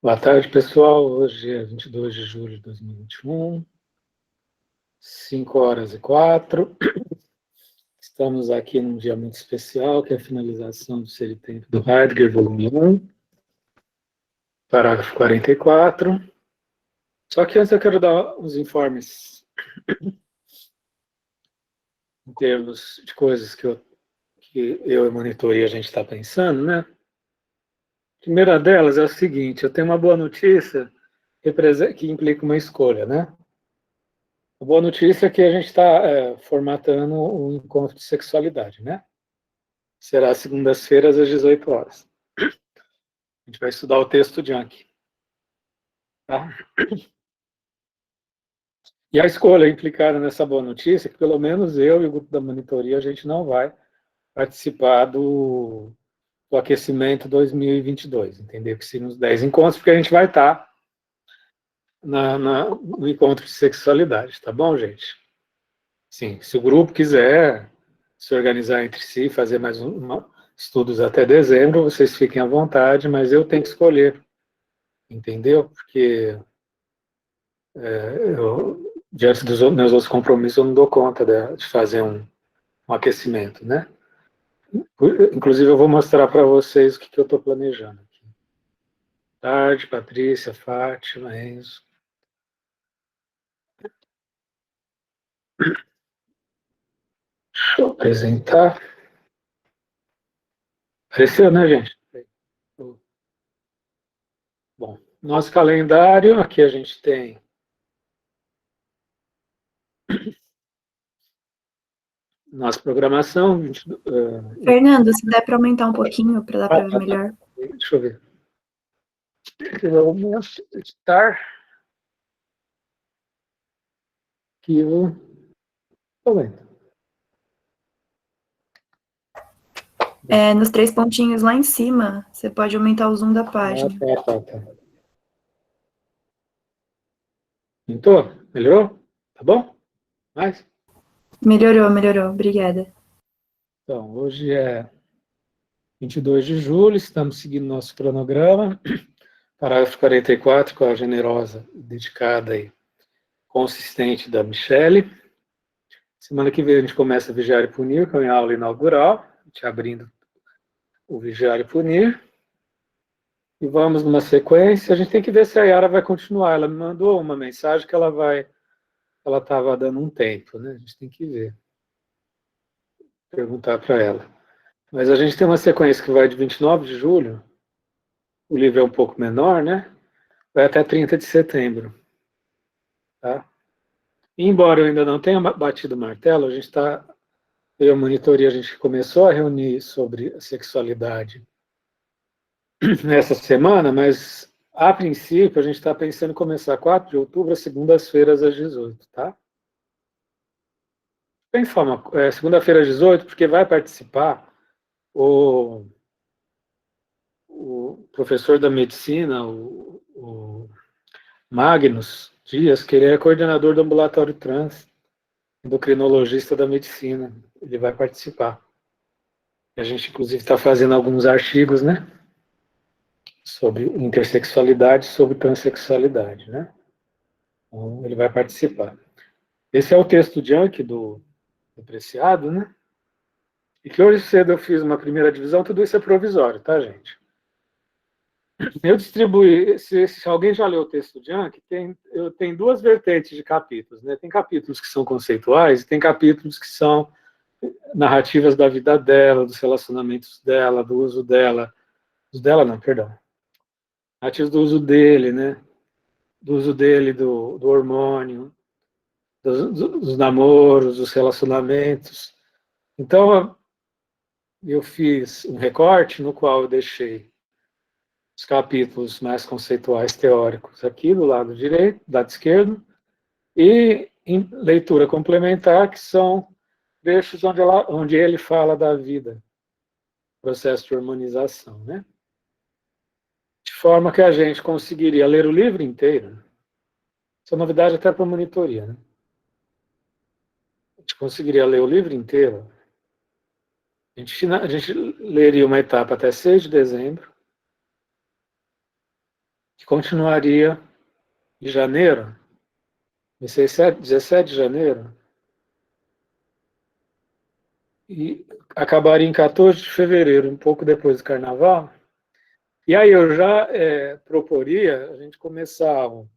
Boa tarde, pessoal. Hoje é 22 de julho de 2021, 5h04. Estamos aqui num dia muito especial, que é a finalização do Ser e Tempo do Heidegger, volume 1, parágrafo 44. Só que antes eu quero dar uns informes em termos de coisas que eu e a monitoria a gente está pensando, né? A primeira delas é o seguinte: eu tenho uma boa notícia que implica uma escolha, né? A boa notícia é que a gente está formatando um encontro de sexualidade, né? Será segundas-feiras às 18 horas. A gente vai estudar o texto Jung. Tá? E a escolha implicada nessa boa notícia é que pelo menos eu e o grupo da monitoria a gente não vai participar do aquecimento 2022, entendeu? Que seriam os 10 encontros, porque a gente vai estar no encontro de sexualidade, tá bom, gente? Sim, se o grupo quiser se organizar entre si, fazer mais estudos até dezembro, vocês fiquem à vontade, mas eu tenho que escolher, entendeu? Porque diante dos meus outros compromissos, eu não dou conta de fazer um aquecimento, né? Inclusive, eu vou mostrar para vocês o que eu estou planejando aqui. Tarde, Patrícia, Fátima, Enzo. Deixa eu apresentar. Apareceu, né, gente? Bom, nosso calendário, aqui a gente tem nossa programação. Fernando, se der para aumentar um pouquinho, para dar para ver melhor. Deixa eu ver. Vamos editar. Arquivo. Aumenta. Nos 3 pontinhos lá em cima, você pode aumentar o zoom da página. Tá. Aumentou? Melhorou? Tá bom? Mais? Melhorou. Obrigada. Então, hoje é 22 de julho, estamos seguindo nosso cronograma. Parágrafo 44, com a generosa, dedicada e consistente da Michele. Semana que vem a gente começa a Vigiar e Punir, com a minha aula inaugural, a gente abrindo o Vigiar e Punir. E vamos numa sequência. A gente tem que ver se a Yara vai continuar. Ela me mandou uma mensagem que ela estava dando um tempo, né? A gente tem que ver. Perguntar para ela. Mas a gente tem uma sequência que vai de 29 de julho, o livro é um pouco menor, né? Vai até 30 de setembro. Tá? E embora eu ainda não tenha batido o martelo, a gente está, eu e a monitoria, a gente começou a reunir sobre a sexualidade nessa semana, mas a princípio a gente está pensando em começar 4 de outubro, às segundas-feiras às 18, tá? Tem forma, segunda-feira às 18, porque vai participar o professor da medicina, o Magnus Dias, que ele é coordenador do ambulatório trans, endocrinologista da medicina. Ele vai participar. A gente, inclusive, está fazendo alguns artigos, né? Sobre intersexualidade, sobre transexualidade, né? Então, ele vai participar. Esse é o texto Jung do Preciado, né? E que hoje cedo eu fiz uma primeira divisão, tudo isso é provisório, tá, gente? Eu distribuí, se alguém já leu o texto de Jung, eu tenho 2 vertentes de capítulos, né? Tem capítulos que são conceituais e tem capítulos que são narrativas da vida dela, dos relacionamentos dela, do uso dela, narrativas do uso dele, né? Do uso dele, do hormônio, dos namoros, dos relacionamentos. Então, eu fiz um recorte no qual eu deixei os capítulos mais conceituais teóricos aqui do lado direito, do lado esquerdo, e em leitura complementar, que são trechos onde ele fala da vida, processo de harmonização, né? De forma que a gente conseguiria ler o livro inteiro. Isso é novidade até para a monitoria, né? A gente conseguiria ler o livro inteiro. A gente leria uma etapa até 6 de dezembro, que continuaria de janeiro, 17 de janeiro, e acabaria em 14 de fevereiro, um pouco depois do Carnaval. E aí eu já proporia a gente começar o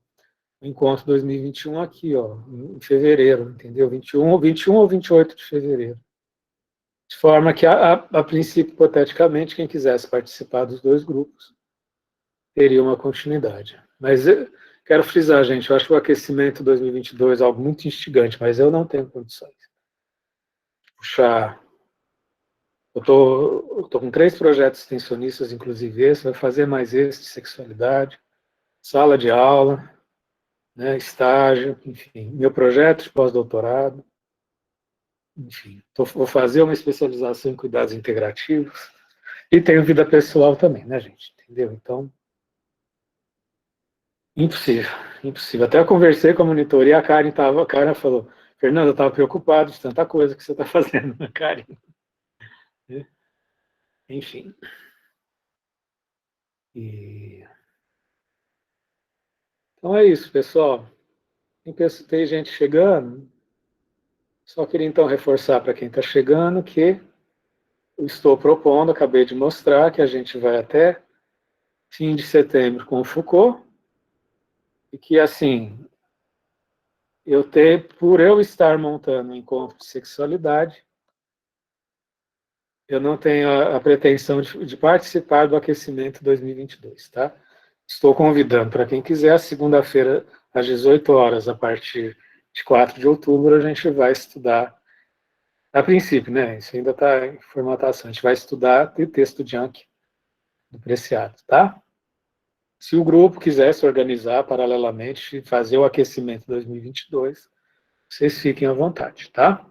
encontro 2021 aqui, ó, em fevereiro, entendeu? 21 ou 28 de fevereiro. De forma que, a princípio, hipoteticamente, quem quisesse participar dos dois grupos teria uma continuidade. Mas eu quero frisar, gente, eu acho o aquecimento 2022 algo muito instigante, mas eu não tenho condições de puxar. Eu tô com 3 projetos extensionistas, inclusive esse, vai fazer mais esse de sexualidade, sala de aula, né, estágio, enfim, meu projeto de pós-doutorado, enfim, vou fazer uma especialização em cuidados integrativos e tenho vida pessoal também, né, gente? Entendeu? Então, impossível, impossível. Até eu conversei com a monitoria, a Karen falou, Fernanda, eu estava preocupado de tanta coisa que você está fazendo, né, Karen? Enfim. Então é isso, pessoal. Tem gente chegando. Só queria então reforçar para quem está chegando que eu estou propondo, acabei de mostrar, que a gente vai até fim de setembro com o Foucault, e que, assim, por eu estar montando um encontro de sexualidade, eu não tenho a pretensão de participar do aquecimento 2022, tá? Estou convidando para quem quiser, segunda-feira, às 18 horas, a partir de 4 de outubro, a gente vai estudar, a princípio, né? Isso ainda está em formatação, a gente vai estudar o texto Junk do Preciado, tá? Se o grupo quiser se organizar paralelamente e fazer o aquecimento 2022, vocês fiquem à vontade, tá?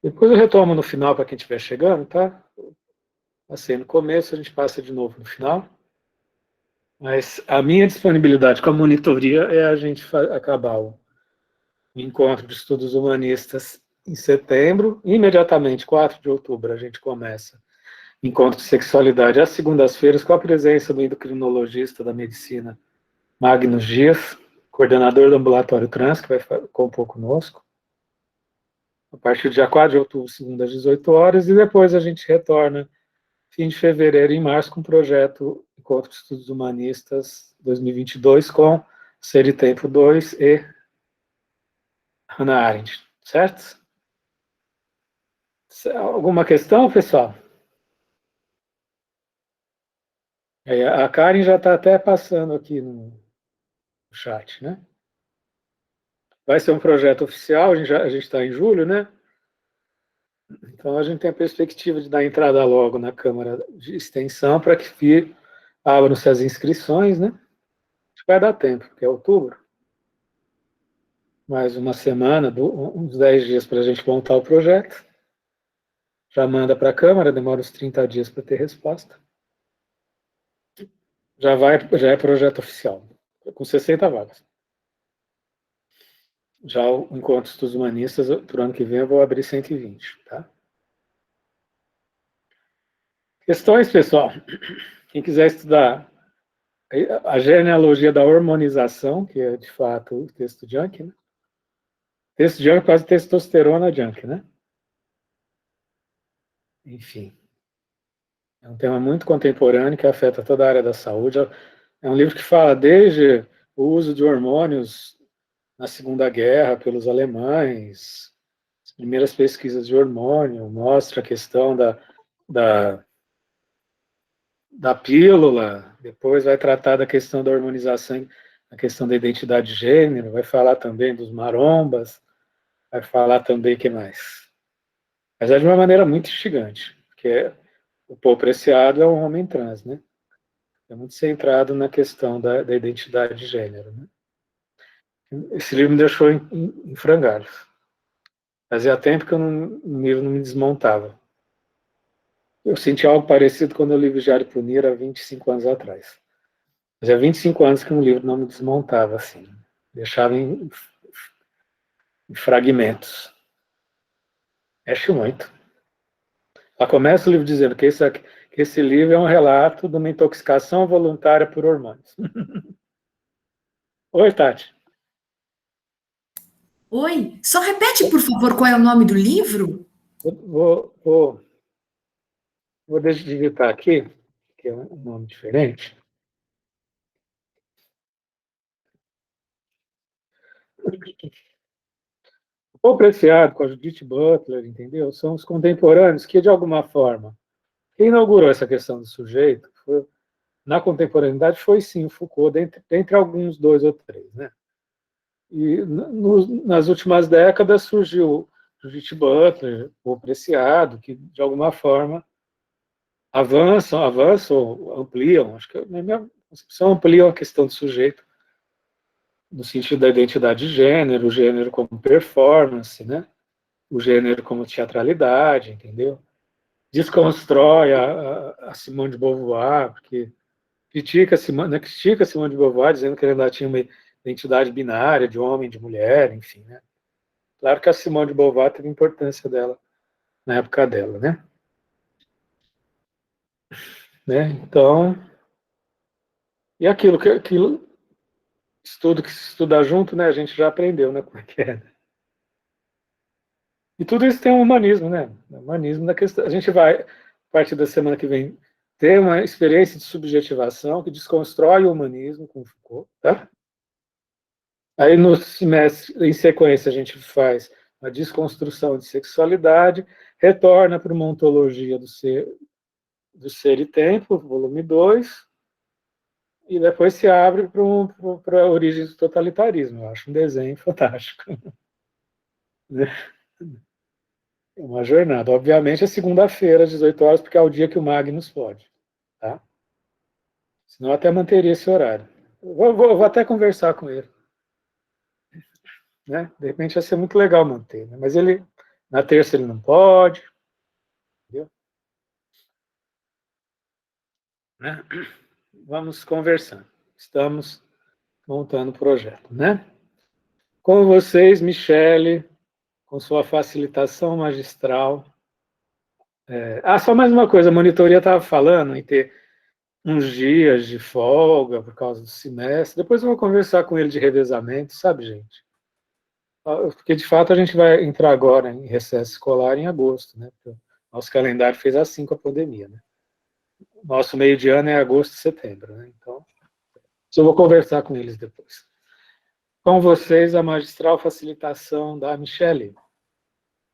Depois eu retomo no final para quem estiver chegando, tá? Passei no começo, a gente passa de novo no final. Mas a minha disponibilidade com a monitoria é a gente acabar o encontro de estudos humanistas em setembro. Imediatamente, 4 de outubro, a gente começa encontro de sexualidade às segundas-feiras, com a presença do endocrinologista da medicina, Magnus Dias, coordenador do ambulatório trans, que vai compor conosco. A partir do dia 4 de outubro, segunda às 18 horas, e depois a gente retorna fim de fevereiro e março com o projeto Encontro de Estudos Humanistas 2022 com Ser e Tempo 2 e Hannah Arendt, certo? Alguma questão, pessoal? A Karen já está até passando aqui no chat, né? Vai ser um projeto oficial, a gente está em julho, né? Então a gente tem a perspectiva de dar entrada logo na Câmara de Extensão para que abram-se as inscrições, né? Acho que vai dar tempo, porque é outubro. Mais uma semana, uns 10 dias para a gente montar o projeto. Já manda para a Câmara, demora uns 30 dias para ter resposta. Já é projeto oficial, com 60 vagas. Já o Encontro de Estudos Humanistas, para o ano que vem, eu vou abrir 120, tá? Questões, pessoal? Quem quiser estudar a genealogia da hormonização, que é, de fato, o texto Junk, né? O texto Junk é quase testosterona Junk, né? Enfim. É um tema muito contemporâneo que afeta toda a área da saúde. É um livro que fala desde o uso de hormônios na Segunda Guerra pelos alemães, as primeiras pesquisas de hormônio, mostra a questão da pílula, depois vai tratar da questão da hormonização, a questão da identidade de gênero, vai falar também dos marombas, vai falar também o que mais. Mas é de uma maneira muito instigante, porque o Paul Preciado é um homem trans, né? É muito centrado na questão da identidade de gênero, né? Esse livro me deixou em frangalhos. Fazia tempo que o livro não me desmontava. Eu senti algo parecido quando eu li Vigiar e Punir há 25 anos atrás. Fazia 25 anos que um livro não me desmontava assim. Deixava em fragmentos. Mexe muito. Ela começa o livro dizendo que esse livro é um relato de uma intoxicação voluntária por hormônios. Oi, Tati. Oi, só repete, por favor, qual é o nome do livro? Vou digitar aqui, que é um nome diferente. O Preciado, com a Judith Butler, entendeu? São os contemporâneos que, de alguma forma, quem inaugurou essa questão do sujeito, na contemporaneidade, foi sim o Foucault, dentre alguns, 2 ou 3, né? E nas últimas décadas surgiu Judith Butler, o Preciado, que, de alguma forma, avançam, ampliam, acho que a minha concepção ampliam a questão do sujeito, no sentido da identidade de gênero, o gênero como performance, né? O gênero como teatralidade, entendeu? Desconstrói a Simone de Beauvoir, porque critica a Simone de Beauvoir, dizendo que ela tinha uma identidade binária de homem, de mulher, enfim, né? Claro que a Simone de Beauvoir teve importância dela na época dela, né? Então, e aquilo estudo que se estuda junto, né? A gente já aprendeu, né? Como é que é. E tudo isso tem um humanismo, né? O humanismo da questão. A gente vai, a partir da semana que vem, ter uma experiência de subjetivação que desconstrói o humanismo com Foucault, tá? Aí no semestre, em sequência, a gente faz a desconstrução de sexualidade, retorna para uma ontologia do ser e tempo, volume 2, e depois se abre para a origem do totalitarismo. Eu acho um desenho fantástico. É uma jornada. Obviamente é segunda-feira, às 18 horas, porque é o dia que o Magnus pode. Tá? Senão eu até manteria esse horário. Vou até conversar com ele. Né? De repente ia ser muito legal manter. Né? Mas ele, na terça ele não pode. Entendeu? Né? Vamos conversando. Estamos montando o projeto. Né? Com vocês, Michele, com sua facilitação magistral. Só mais uma coisa, a monitoria estava falando em ter uns dias de folga por causa do semestre. Depois eu vou conversar com ele de revezamento, sabe, gente? Porque, de fato, a gente vai entrar agora em recesso escolar em agosto, né? Porque o nosso calendário fez assim com a pandemia, né? Nosso meio de ano é agosto e setembro, né? Então, eu vou conversar com eles depois. Com vocês, a magistral facilitação da Michele.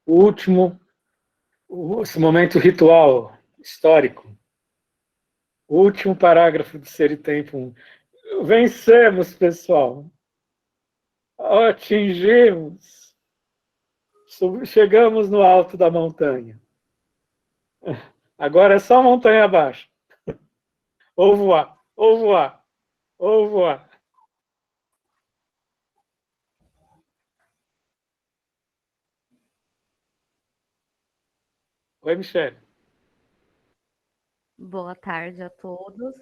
O último, esse momento ritual, histórico. O último parágrafo do Ser e Tempo 1. Vencemos, pessoal. Atingimos. Chegamos no alto da montanha. Agora é só montanha abaixo. Ou voar, ou voar, ou voar. Oi, Michele. Boa tarde a todos.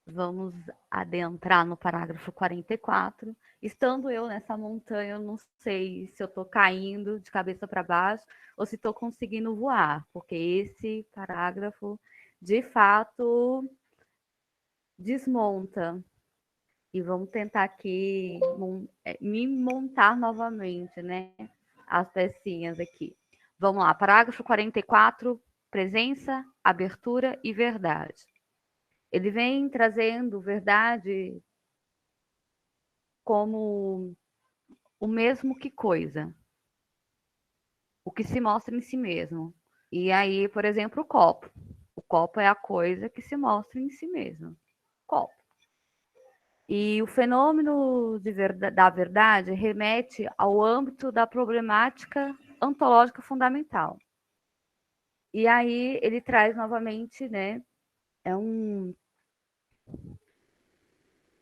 Vamos adentrar no parágrafo 44. Estando eu nessa montanha, eu não sei se eu estou caindo de cabeça para baixo ou se estou conseguindo voar, porque esse parágrafo, de fato, desmonta. E vamos tentar aqui me montar novamente, né? As pecinhas aqui. Vamos lá, parágrafo 44, presença, abertura e verdade. Ele vem trazendo verdade como o mesmo que coisa, o que se mostra em si mesmo. E aí, por exemplo, o copo. O copo é a coisa que se mostra em si mesmo. Copo. E o fenômeno da verdade remete ao âmbito da problemática ontológica fundamental. E aí ele traz novamente, né?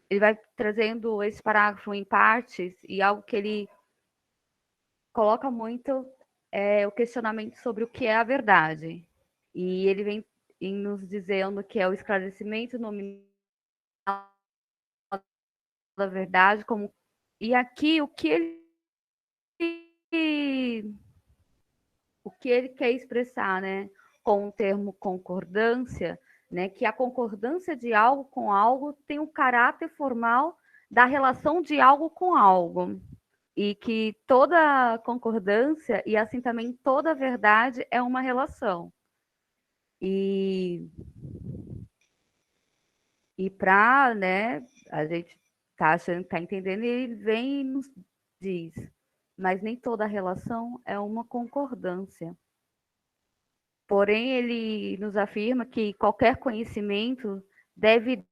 Ele vai trazendo esse parágrafo em partes e algo que ele coloca muito é o questionamento sobre o que é a verdade. E ele vem nos dizendo que é o esclarecimento nominal da verdade, como e aqui o que ele quer expressar, né? com o termo concordância, né, que a concordância de algo com algo tem o caráter formal da relação de algo com algo. E que toda concordância, e assim também toda verdade, é uma relação. E para, né, a gente tá achando que tá entendendo, e ele vem e nos diz, mas nem toda relação é uma concordância. Porém, ele nos afirma que qualquer conhecimento deve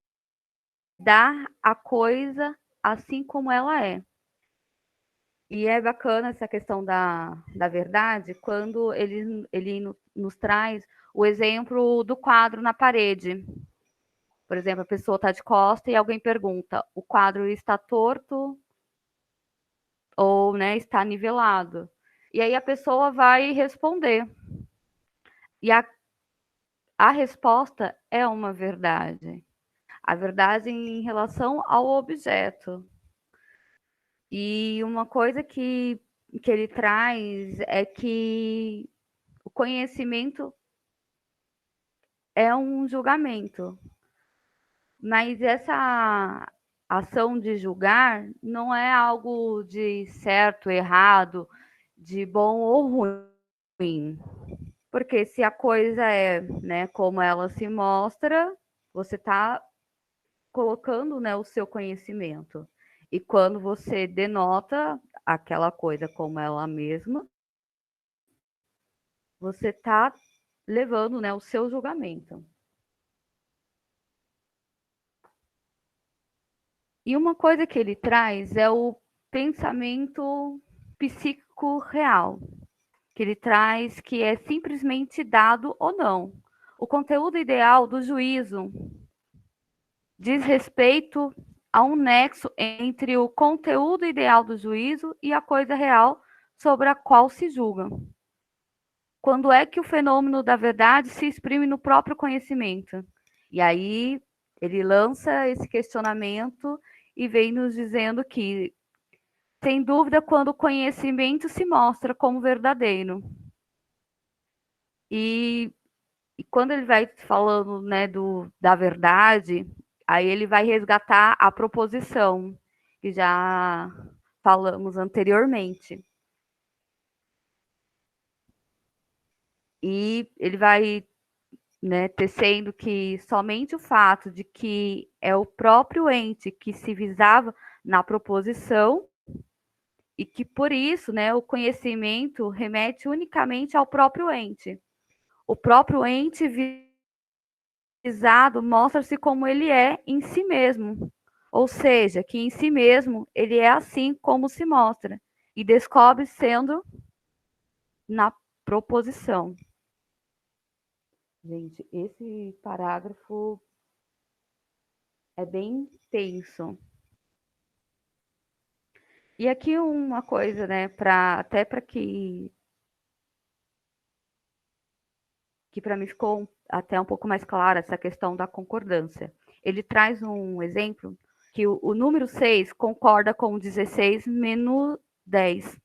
dar a coisa assim como ela é. E é bacana essa questão da verdade, quando ele nos traz o exemplo do quadro na parede. Por exemplo, a pessoa está de costas e alguém pergunta: o quadro está torto ou, né, está nivelado? E aí a pessoa vai responder. E a resposta é uma verdade. A verdade em relação ao objeto. E uma coisa que ele traz é que o conhecimento é um julgamento. Mas essa ação de julgar não é algo de certo, errado, de bom ou ruim. Porque se a coisa é, né, como ela se mostra, você está colocando, né, o seu conhecimento. E quando você denota aquela coisa como ela mesma, você está levando, né, o seu julgamento. E uma coisa que ele traz é o pensamento psíquico real, que ele traz que é simplesmente dado ou não. O conteúdo ideal do juízo diz respeito a um nexo entre o conteúdo ideal do juízo e a coisa real sobre a qual se julga. Quando é que o fenômeno da verdade se exprime no próprio conhecimento? E aí ele lança esse questionamento e vem nos dizendo que, sem dúvida, quando o conhecimento se mostra como verdadeiro. E quando ele vai falando, né, da verdade, aí ele vai resgatar a proposição, que já falamos anteriormente. E ele vai, né, tecendo que somente o fato de que é o próprio ente que se visava na proposição e que por isso, né, o conhecimento remete unicamente ao próprio ente. O próprio ente visado mostra-se como ele é em si mesmo, ou seja, que em si mesmo ele é assim como se mostra e descobre sendo na proposição. Gente, esse parágrafo é bem tenso. E aqui uma coisa, né, até para que para mim ficou até um pouco mais clara essa questão da concordância. Ele traz um exemplo que o número 6 concorda com o 16 menos 10.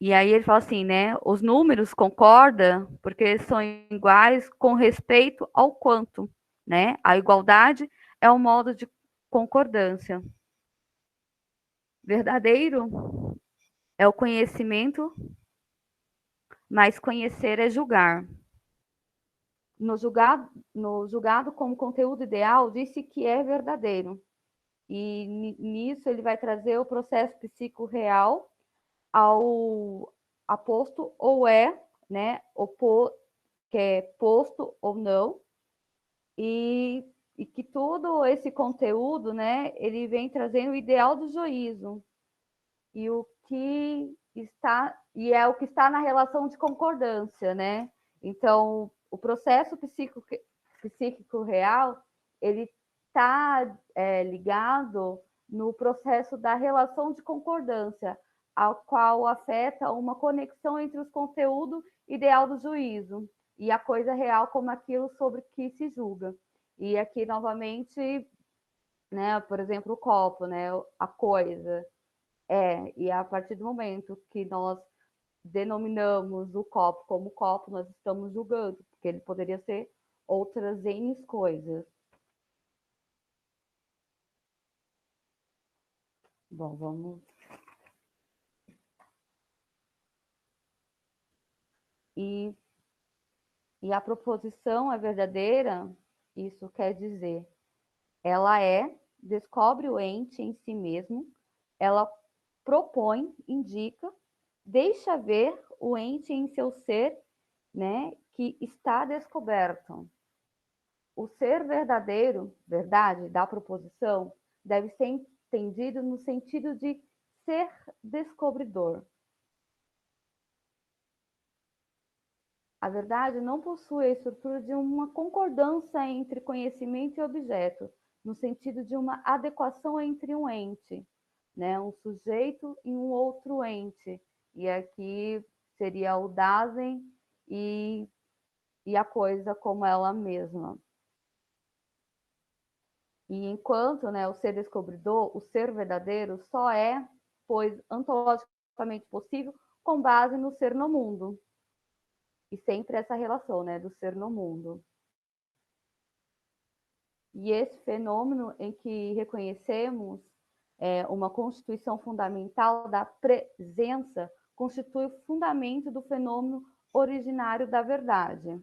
E aí ele fala assim, né, os números concordam porque são iguais com respeito ao quanto, né? A igualdade é um modo de concordância. Verdadeiro é o conhecimento, mas conhecer é julgar. No julgado como conteúdo ideal, disse que é verdadeiro. E nisso ele vai trazer o processo psíquico real ao aposto ou é, né, que é posto ou não, e que todo esse conteúdo, né, ele vem trazendo o ideal do juízo e o que está e é o que está na relação de concordância, né? Então, o processo psíquico real, ele está ligado no processo da relação de concordância, ao qual afeta uma conexão entre os conteúdos ideal do juízo e a coisa real como aquilo sobre que se julga. E aqui, novamente, né, por exemplo, o copo, né, a coisa. E a partir do momento que nós denominamos o copo como copo, nós estamos julgando, porque ele poderia ser outras N coisas. Bom, vamos... E a proposição é verdadeira, isso quer dizer, ela descobre o ente em si mesmo, ela propõe, indica, deixa ver o ente em seu ser, né, que está descoberto. O ser verdadeiro, verdade, da proposição, deve ser entendido no sentido de ser descobridor. A verdade não possui a estrutura de uma concordância entre conhecimento e objeto, no sentido de uma adequação entre um ente, né, um sujeito e um outro ente. E aqui seria o Dasein e a coisa como ela mesma. E enquanto, né, o ser descobridor, o ser verdadeiro, só é, pois, ontologicamente possível com base no ser no mundo. E sempre essa relação, né, do ser no mundo. E esse fenômeno em que reconhecemos uma constituição fundamental da presença constitui o fundamento do fenômeno originário da verdade.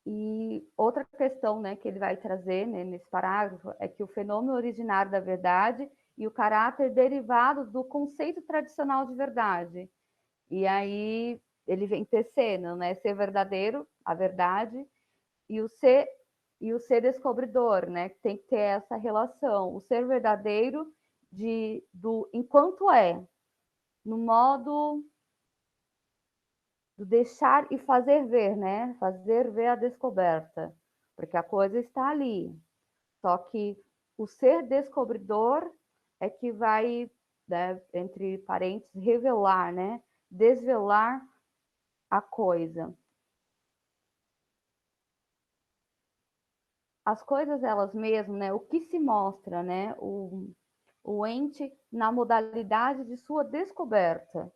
E outra questão, né, que ele vai trazer, né, nesse parágrafo é que o fenômeno originário da verdade e o caráter derivado do conceito tradicional de verdade. E aí ele vem tecendo, né, ser verdadeiro, a verdade, e o ser descobridor, né, que tem que ter essa relação, o ser verdadeiro do enquanto é, no modo do deixar e fazer ver, né? Fazer ver a descoberta, porque a coisa está ali. Só que o ser descobridor é que vai, né, entre parênteses, revelar, né? Desvelar a coisa. As coisas elas mesmas, né? O que se mostra, né? O ente na modalidade de sua descoberta.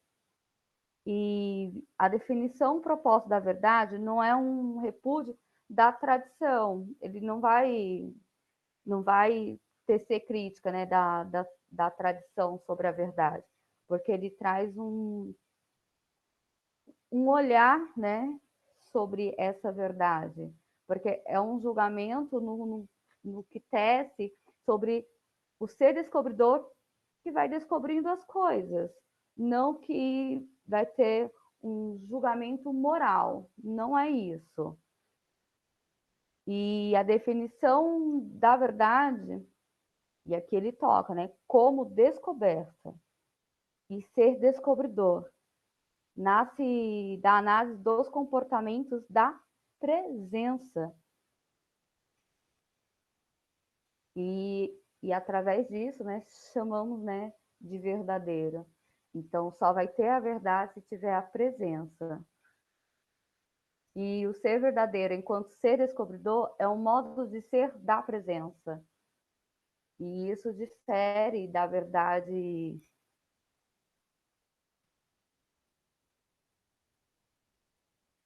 E a definição proposta da verdade não é um repúdio da tradição, ele não vai tecer crítica, né, da tradição sobre a verdade, porque ele traz um olhar, né, sobre essa verdade, porque é um julgamento no que tece sobre o ser descobridor que vai descobrindo as coisas, não que vai ter um julgamento moral, não é isso. E a definição da verdade, e aqui ele toca, né, como descoberta e ser descobridor, nasce da análise dos comportamentos da presença. E através disso, né, chamamos, né, de verdadeira. Então, só vai ter a verdade se tiver a presença. E o ser verdadeiro, enquanto ser descobridor, é um modo de ser da presença. E isso difere da verdade,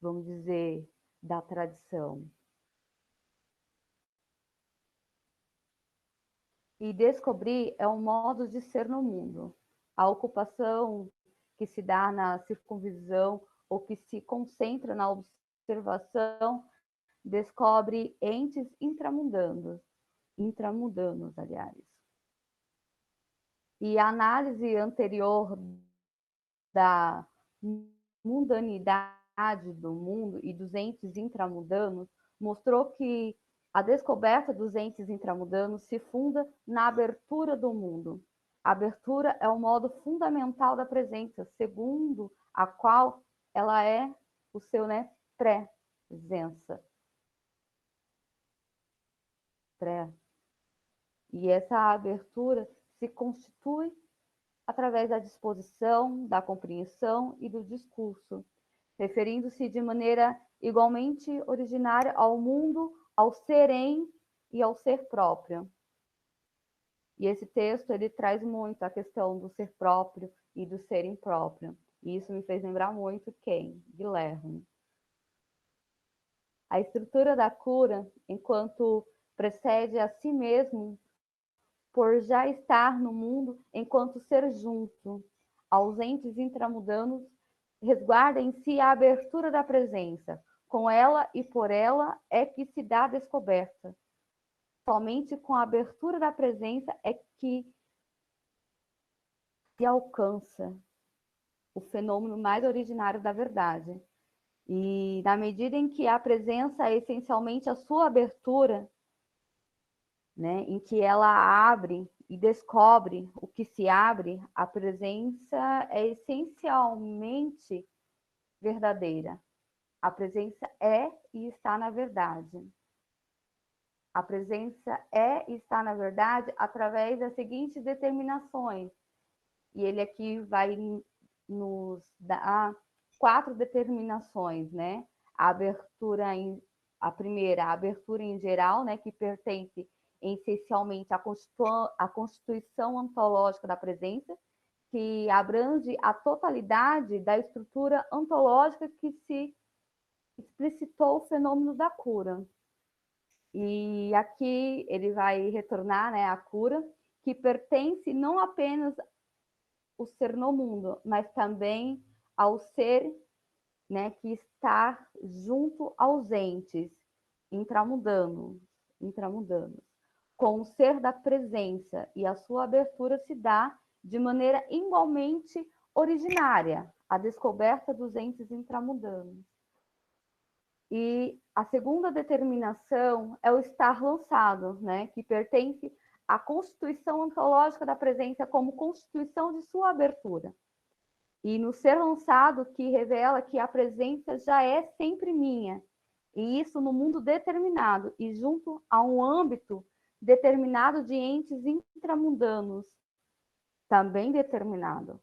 vamos dizer, da tradição. E descobrir é um modo de ser no mundo. A ocupação que se dá na circunvisão ou que se concentra na observação descobre entes intramundanos, aliás. E a análise anterior da mundanidade do mundo e dos entes intramundanos mostrou que a descoberta dos entes intramundanos se funda na abertura do mundo. A abertura é o modo fundamental da presença, segundo a qual ela é o seu, né, presença. E essa abertura se constitui através da disposição, da compreensão e do discurso, referindo-se de maneira igualmente originária ao mundo, ao serem e ao ser próprio. E esse texto, ele traz muito a questão do ser próprio e do ser impróprio. E isso me fez lembrar muito quem? Guilherme. A estrutura da cura, enquanto precede a si mesmo, por já estar no mundo enquanto ser junto, ausentes intramudanos, resguarda em si a abertura da presença. Com ela e por ela é que se dá a descoberta. Somente com a abertura da presença é que se alcança o fenômeno mais originário da verdade. E na medida em que a presença é essencialmente a sua abertura, né, em que ela abre e descobre o que se abre, a presença é essencialmente verdadeira. A presença é e está na verdade. A presença é e está na verdade através das seguintes determinações. E ele aqui vai nos dar 4 determinações, né? A primeira, a abertura em geral, né, que pertence essencialmente à constituição ontológica da presença, que abrange a totalidade da estrutura ontológica que se explicitou o fenômeno da cura. E aqui ele vai retornar, né, à cura, que pertence não apenas o ser no mundo, mas também ao ser, né, que está junto aos entes, intramundanos, com o ser da presença, e a sua abertura se dá de maneira igualmente originária, a descoberta dos entes intramundanos. E a segunda determinação é o estar lançado, né, que pertence à constituição ontológica da presença como constituição de sua abertura. E no ser lançado, que revela que a presença já é sempre minha, e isso no mundo determinado, e junto a um âmbito determinado de entes intramundanos, também determinado.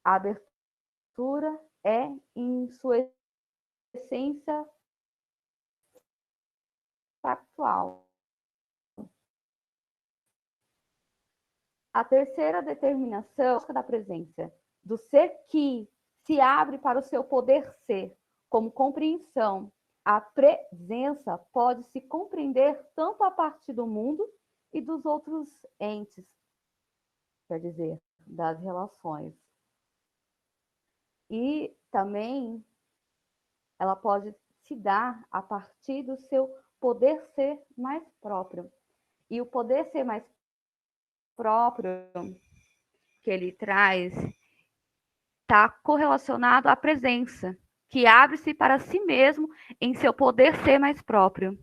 A abertura é, em sua essência, factual. A terceira determinação da presença, do ser que se abre para o seu poder ser, como compreensão. A presença pode se compreender tanto a partir do mundo e dos outros entes, quer dizer, das relações. E também ela pode se dar a partir do seu poder ser mais próprio. E o poder ser mais próprio que ele traz está correlacionado à presença, que abre-se para si mesmo em seu poder ser mais próprio.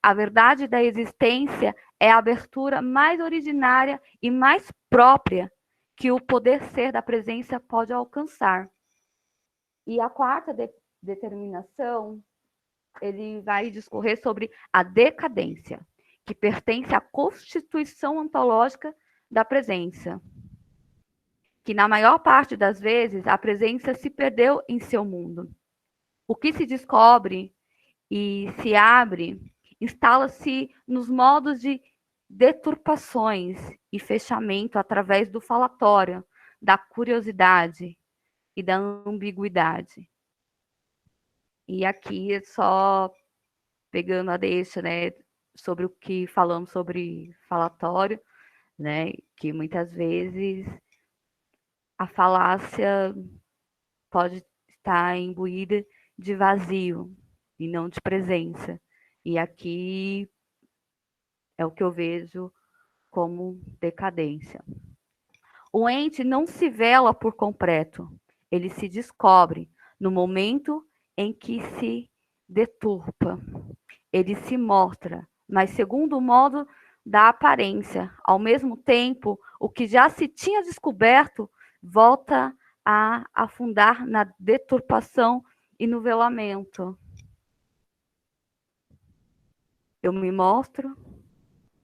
A verdade da existência é a abertura mais originária e mais própria que o poder ser da presença pode alcançar. E a quarta determinação, ele vai discorrer sobre a decadência, que pertence à constituição ontológica da presença, que na maior parte das vezes a presença se perdeu em seu mundo. O que se descobre e se abre instala-se nos modos de deturpações e fechamento através do falatório, da curiosidade e da ambiguidade. E aqui, só pegando a deixa, né, sobre o que falamos sobre falatório, né, que muitas vezes a falácia pode estar imbuída de vazio e não de presença. E aqui é o que eu vejo como decadência. O ente não se vela por completo, ele se descobre no momento em que se deturpa. Ele se mostra, mas segundo o modo da aparência. Ao mesmo tempo, o que já se tinha descoberto volta a afundar na deturpação e no velamento. Eu me mostro,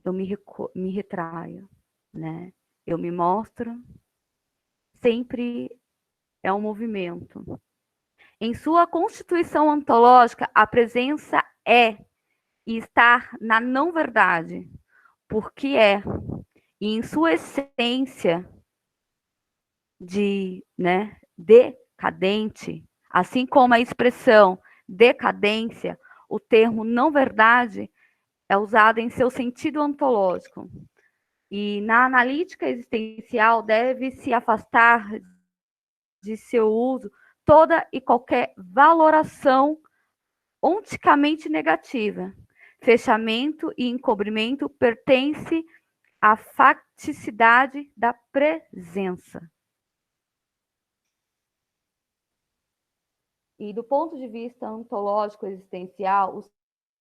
eu me retraio, né? Eu me mostro, sempre é um movimento. Em sua constituição ontológica, a presença é e está na não-verdade, porque é, E em sua essência de, né, decadente, assim como a expressão decadência, o termo não verdade é usado em seu sentido ontológico. E na analítica existencial deve se afastar de seu uso toda e qualquer valoração onticamente negativa. Fechamento e encobrimento pertence à facticidade da presença. E do ponto de vista ontológico existencial, o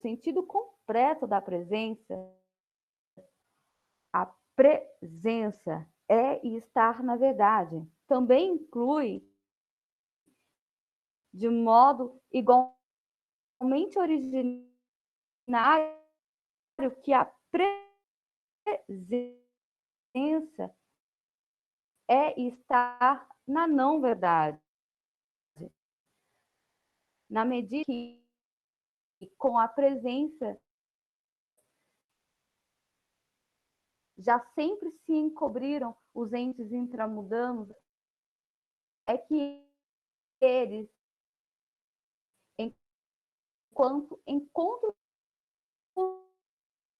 sentido completo da presença, a presença é e estar na verdade. Também inclui, de modo igualmente originário, que a presença é e estar na não verdade. Na medida que, com a presença, já sempre se encobriram os entes intramundanos, é que eles, enquanto encontro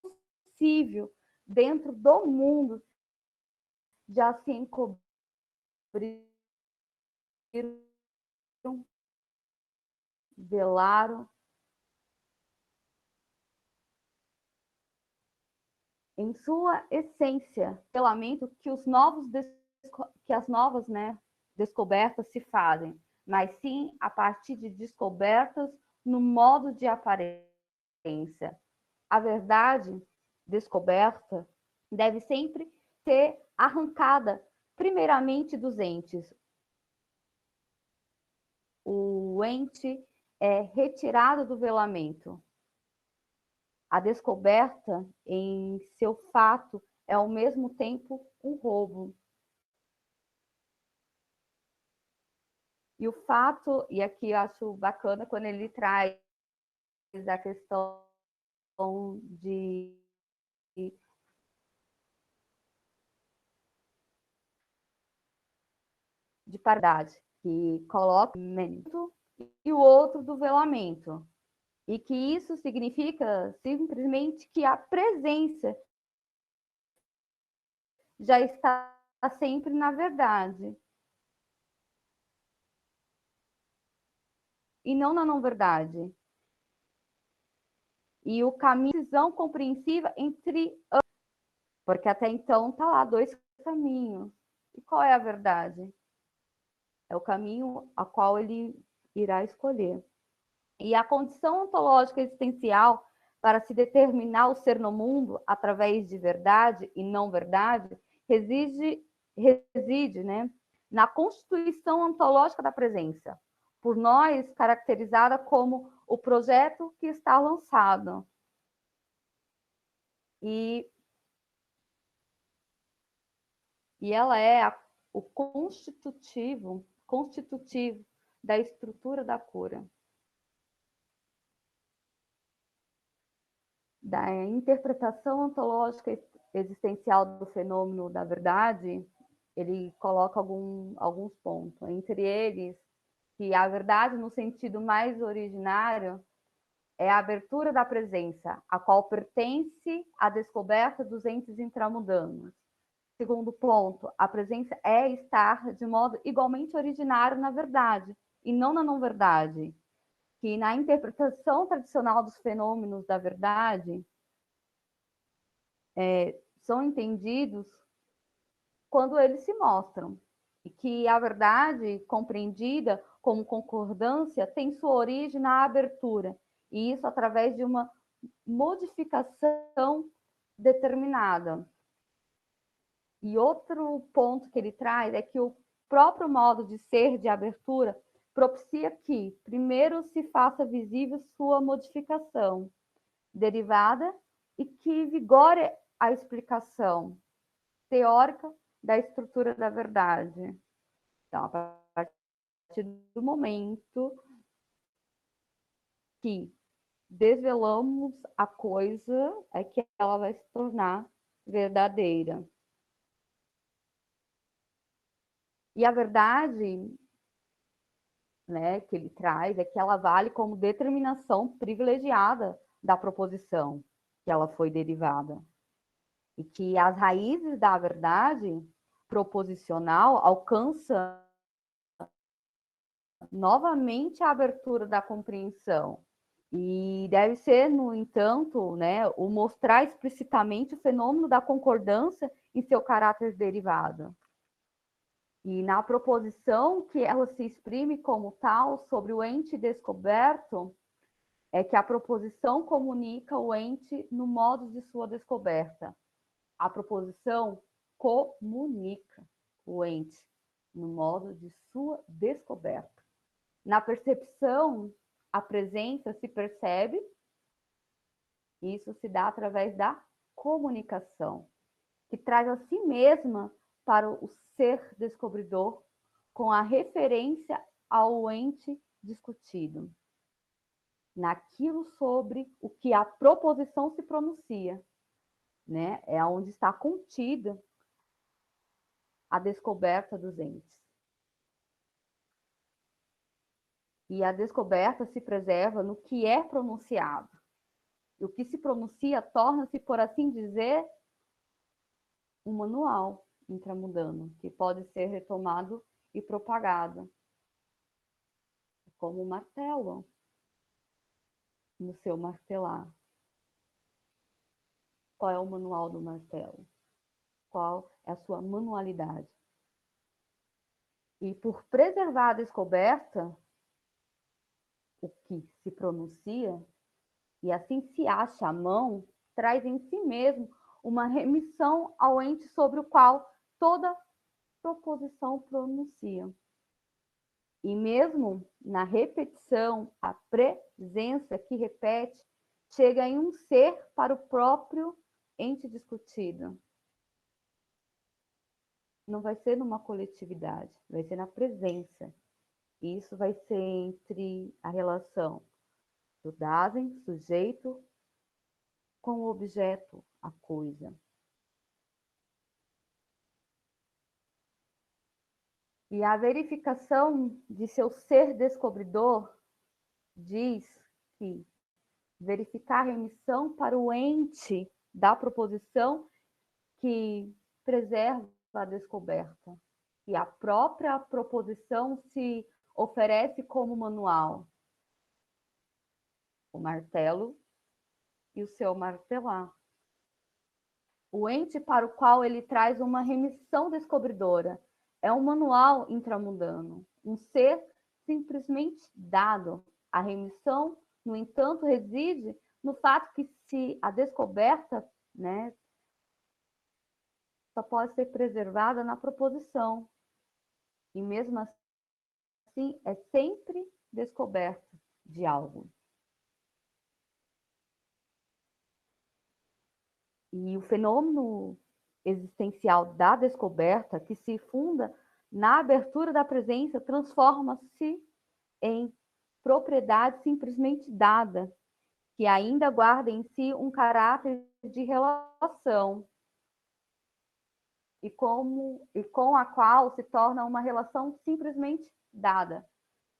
possível dentro do mundo, já se encobriram, velaram, em sua essência, velamento que as novas, né, descobertas se fazem, mas sim a partir de descobertas no modo de aparência. A verdade descoberta deve sempre ser arrancada primeiramente dos entes. O ente é retirado do velamento. A descoberta em seu fato é ao mesmo tempo um roubo. E o fato, e aqui eu acho bacana quando ele traz a questão de paridade, que coloca o e o outro do velamento. E que isso significa simplesmente que a presença já está sempre na verdade. E não na não-verdade. E o caminho de decisão compreensiva entre ambos. Porque até então está lá dois caminhos. E qual é a verdade? É o caminho a qual ele irá escolher. E a condição ontológica existencial para se determinar o ser no mundo através de verdade e não verdade reside, né, na constituição ontológica da presença, por nós caracterizada como o projeto que está lançado. E ela é o constitutivo da estrutura da cura. Da interpretação ontológica existencial do fenômeno da verdade, ele coloca alguns pontos. Entre eles, que a verdade, no sentido mais originário, é a abertura da presença, a qual pertence à descoberta dos entes intramundanos. Segundo ponto, a presença é estar de modo igualmente originário na verdade, e não na não-verdade. Que na interpretação tradicional dos fenômenos da verdade, são entendidos quando eles se mostram. E que a verdade compreendida como concordância tem sua origem na abertura, e isso através de uma modificação determinada. E outro ponto que ele traz é que o próprio modo de ser de abertura propicia que, primeiro, se faça visível sua modificação derivada e que vigore a explicação teórica da estrutura da verdade. Então, a partir do momento que desvelamos a coisa, é que ela vai se tornar verdadeira. E a verdade, né, que ele traz é que ela vale como determinação privilegiada da proposição que ela foi derivada. E que as raízes da verdade proposicional alcançam novamente a abertura da compreensão. E deve ser, no entanto, né, o mostrar explicitamente o fenômeno da concordância em seu caráter derivado. E na proposição que ela se exprime como tal sobre o ente descoberto, é que a proposição comunica o ente no modo de sua descoberta. A proposição comunica o ente no modo de sua descoberta. Na percepção, a presença se percebe, e isso se dá através da comunicação, que traz a si mesma para o ser descobridor com a referência ao ente discutido, naquilo sobre o que a proposição se pronuncia, né? É onde está contida a descoberta dos entes. E a descoberta se preserva no que é pronunciado. E o que se pronuncia torna-se, por assim dizer, um manual intramundano, que pode ser retomado e propagado, como o martelo, no seu martelar. Qual é o manual do martelo? Qual é a sua manualidade? E por preservar a descoberta, o que se pronuncia, e assim se acha a mão, traz em si mesmo uma remissão ao ente sobre o qual toda proposição pronuncia. E mesmo na repetição, a presença que repete chega em um ser para o próprio ente discutido. Não vai ser numa coletividade, vai ser na presença. Isso vai ser entre a relação do Dasein, sujeito, com o objeto, a coisa. E a verificação de seu ser descobridor diz que verificar a remissão para o ente da proposição que preserva a descoberta. E a própria proposição se oferece como manual. O martelo e o seu martelar. O ente para o qual ele traz uma remissão descobridora é um manual intramundano, um ser simplesmente dado. A remissão, no entanto, reside no fato que se a descoberta, né, só pode ser preservada na proposição. E mesmo assim, é sempre descoberta de algo. E o fenômeno existencial da descoberta, que se funda na abertura da presença, transforma-se em propriedade simplesmente dada, que ainda guarda em si um caráter de relação, e com a qual se torna uma relação simplesmente dada.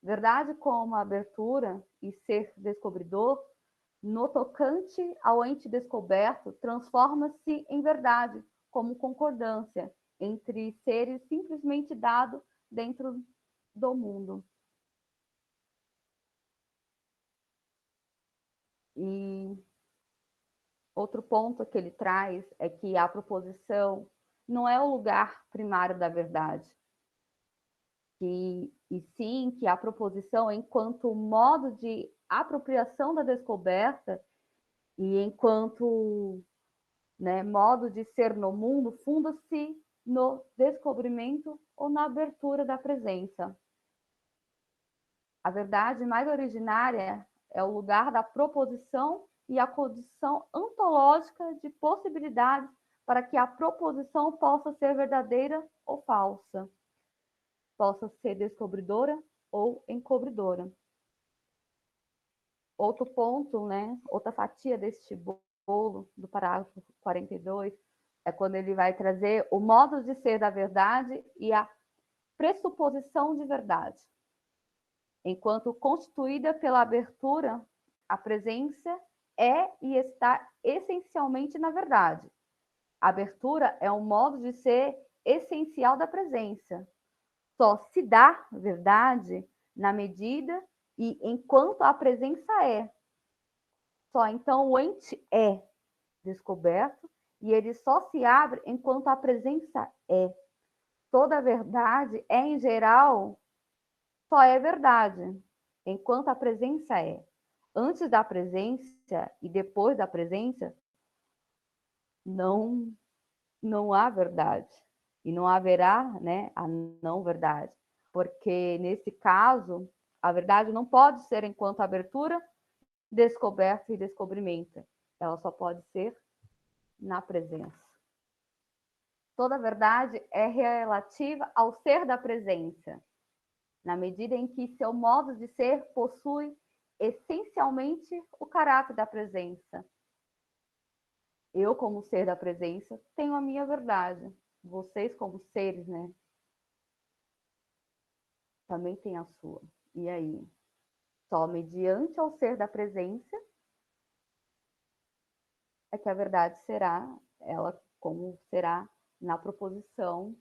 Verdade como abertura e ser descobridor, no tocante ao ente descoberto, transforma-se em verdade, como concordância entre seres simplesmente dados dentro do mundo. E outro ponto que ele traz é que a proposição não é o lugar primário da verdade, e sim que a proposição, enquanto modo de apropriação da descoberta e enquanto, né, modo de ser no mundo, funda-se no descobrimento ou na abertura da presença. A verdade mais originária é o lugar da proposição e a condição ontológica de possibilidades para que a proposição possa ser verdadeira ou falsa, possa ser descobridora ou encobridora. Outro ponto, né, outra fatia deste bolo, do parágrafo 42, é quando ele vai trazer o modo de ser da verdade e a pressuposição de verdade. Enquanto constituída pela abertura, a presença é e está essencialmente na verdade. A abertura é um modo de ser essencial da presença. Só se dá verdade na medida e enquanto a presença é. Só então o ente é descoberto e ele só se abre enquanto a presença é. Toda verdade é, em geral, só é verdade enquanto a presença é. Antes da presença e depois da presença, não há verdade. E não haverá, né, a não verdade. Porque, nesse caso, a verdade não pode ser enquanto abertura, descoberta e descobrimento. Ela só pode ser na presença. Toda verdade é relativa ao ser da presença, na medida em que seu modo de ser possui essencialmente o caráter da presença. Eu, como ser da presença, tenho a minha verdade. Vocês, como seres, né? Também têm a sua. E aí? Só mediante ao ser da presença é que a verdade será, ela como será na proposição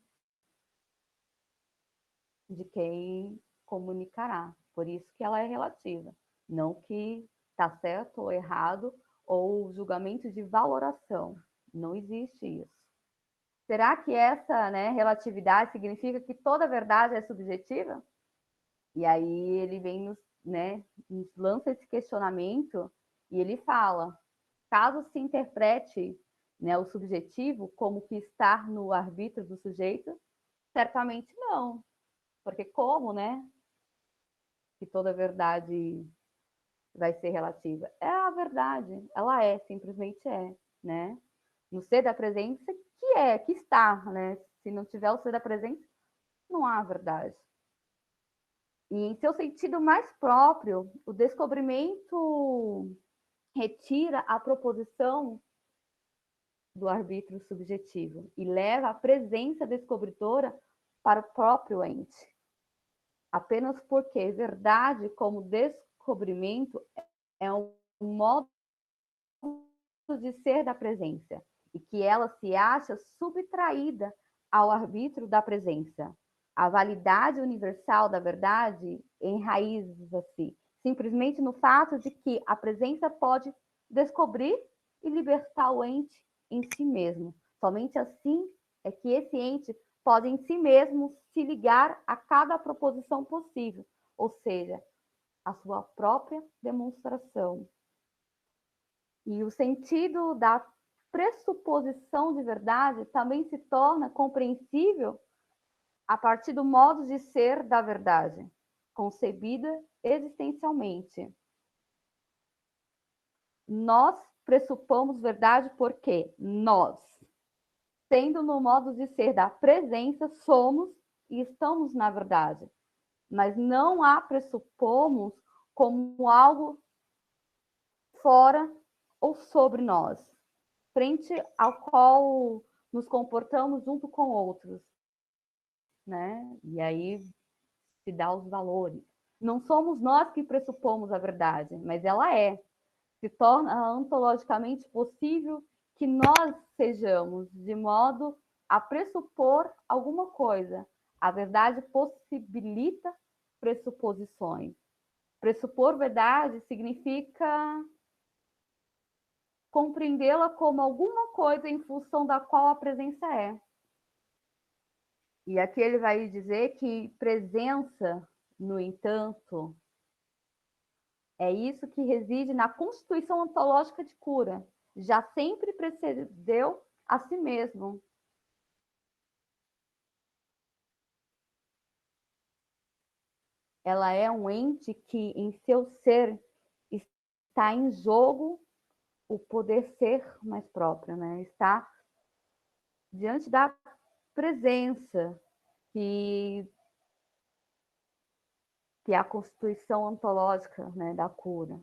de quem comunicará. Por isso que ela é relativa. Não que está certo ou errado, ou julgamento de valoração. Não existe isso. Será que essa, né, relatividade significa que toda verdade é subjetiva? E aí ele vem nos lança esse questionamento e ele fala, caso se interprete, né, o subjetivo como que está no arbítrio do sujeito, certamente não. Porque como, né, que toda verdade vai ser relativa? É a verdade, ela é, simplesmente é, né? No ser da presença, que está, né? Se não tiver o ser da presença, não há verdade. E em seu sentido mais próprio, o descobrimento retira a proposição do arbítrio subjetivo e leva a presença descobritora para o próprio ente. Apenas porque verdade como descobrimento é um modo de ser da presença e que ela se acha subtraída ao arbítrio da presença. A validade universal da verdade enraiza-se simplesmente no fato de que a presença pode descobrir e libertar o ente em si mesmo. Somente assim é que esse ente pode em si mesmo se ligar a cada proposição possível, ou seja, a sua própria demonstração. E o sentido da pressuposição de verdade também se torna compreensível a partir do modo de ser da verdade, concebida existencialmente. Nós pressupomos verdade porque nós, sendo no modo de ser da presença, somos e estamos na verdade. Mas não a pressupomos como algo fora ou sobre nós, frente ao qual nos comportamos junto com outros, né? E aí se dá os valores. Não somos nós que pressupomos a verdade, mas ela é. Se torna ontologicamente possível que nós sejamos, de modo a pressupor alguma coisa. A verdade possibilita pressuposições. Pressupor verdade significa compreendê-la como alguma coisa em função da qual a presença é. E aqui ele vai dizer que presença, no entanto, é isso que reside na constituição ontológica de cura. Já sempre precedeu a si mesmo. Ela é um ente que, em seu ser, está em jogo o poder ser mais próprio, né? Está diante da presença que é a constituição ontológica, né, da cura.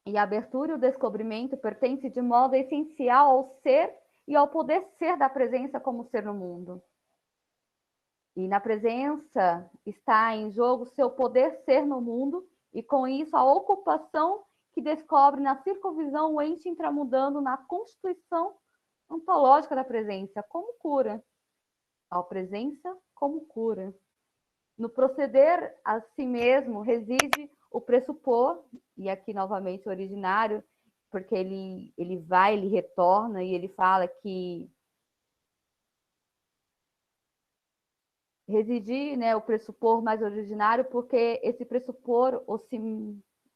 E a abertura e o descobrimento pertencem de modo essencial ao ser e ao poder ser da presença como ser no mundo. E na presença está em jogo seu poder ser no mundo, e com isso a ocupação que descobre na circunvisão o ente intramundando na constituição ontológica da presença, como cura. A presença como cura. No proceder a si mesmo reside o pressupor, e aqui novamente o originário, porque ele vai, ele retorna, e ele fala que residir, né, o pressupor mais originário, porque esse pressupor, o si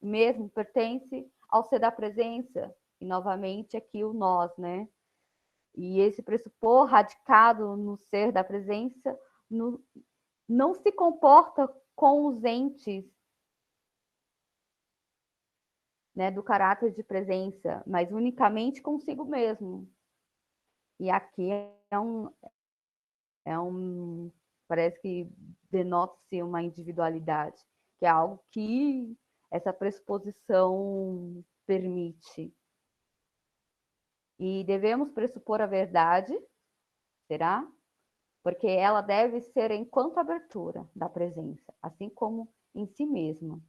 mesmo, pertence ao ser da presença, e novamente aqui o nós, né? E esse pressupor radicado no ser da presença não se comporta com os entes, né, do caráter de presença, mas unicamente consigo mesmo. E aqui parece que denota-se uma individualidade, que é algo que essa pressuposição permite. E devemos pressupor a verdade, será? Porque ela deve ser enquanto abertura da presença, assim como em si mesma.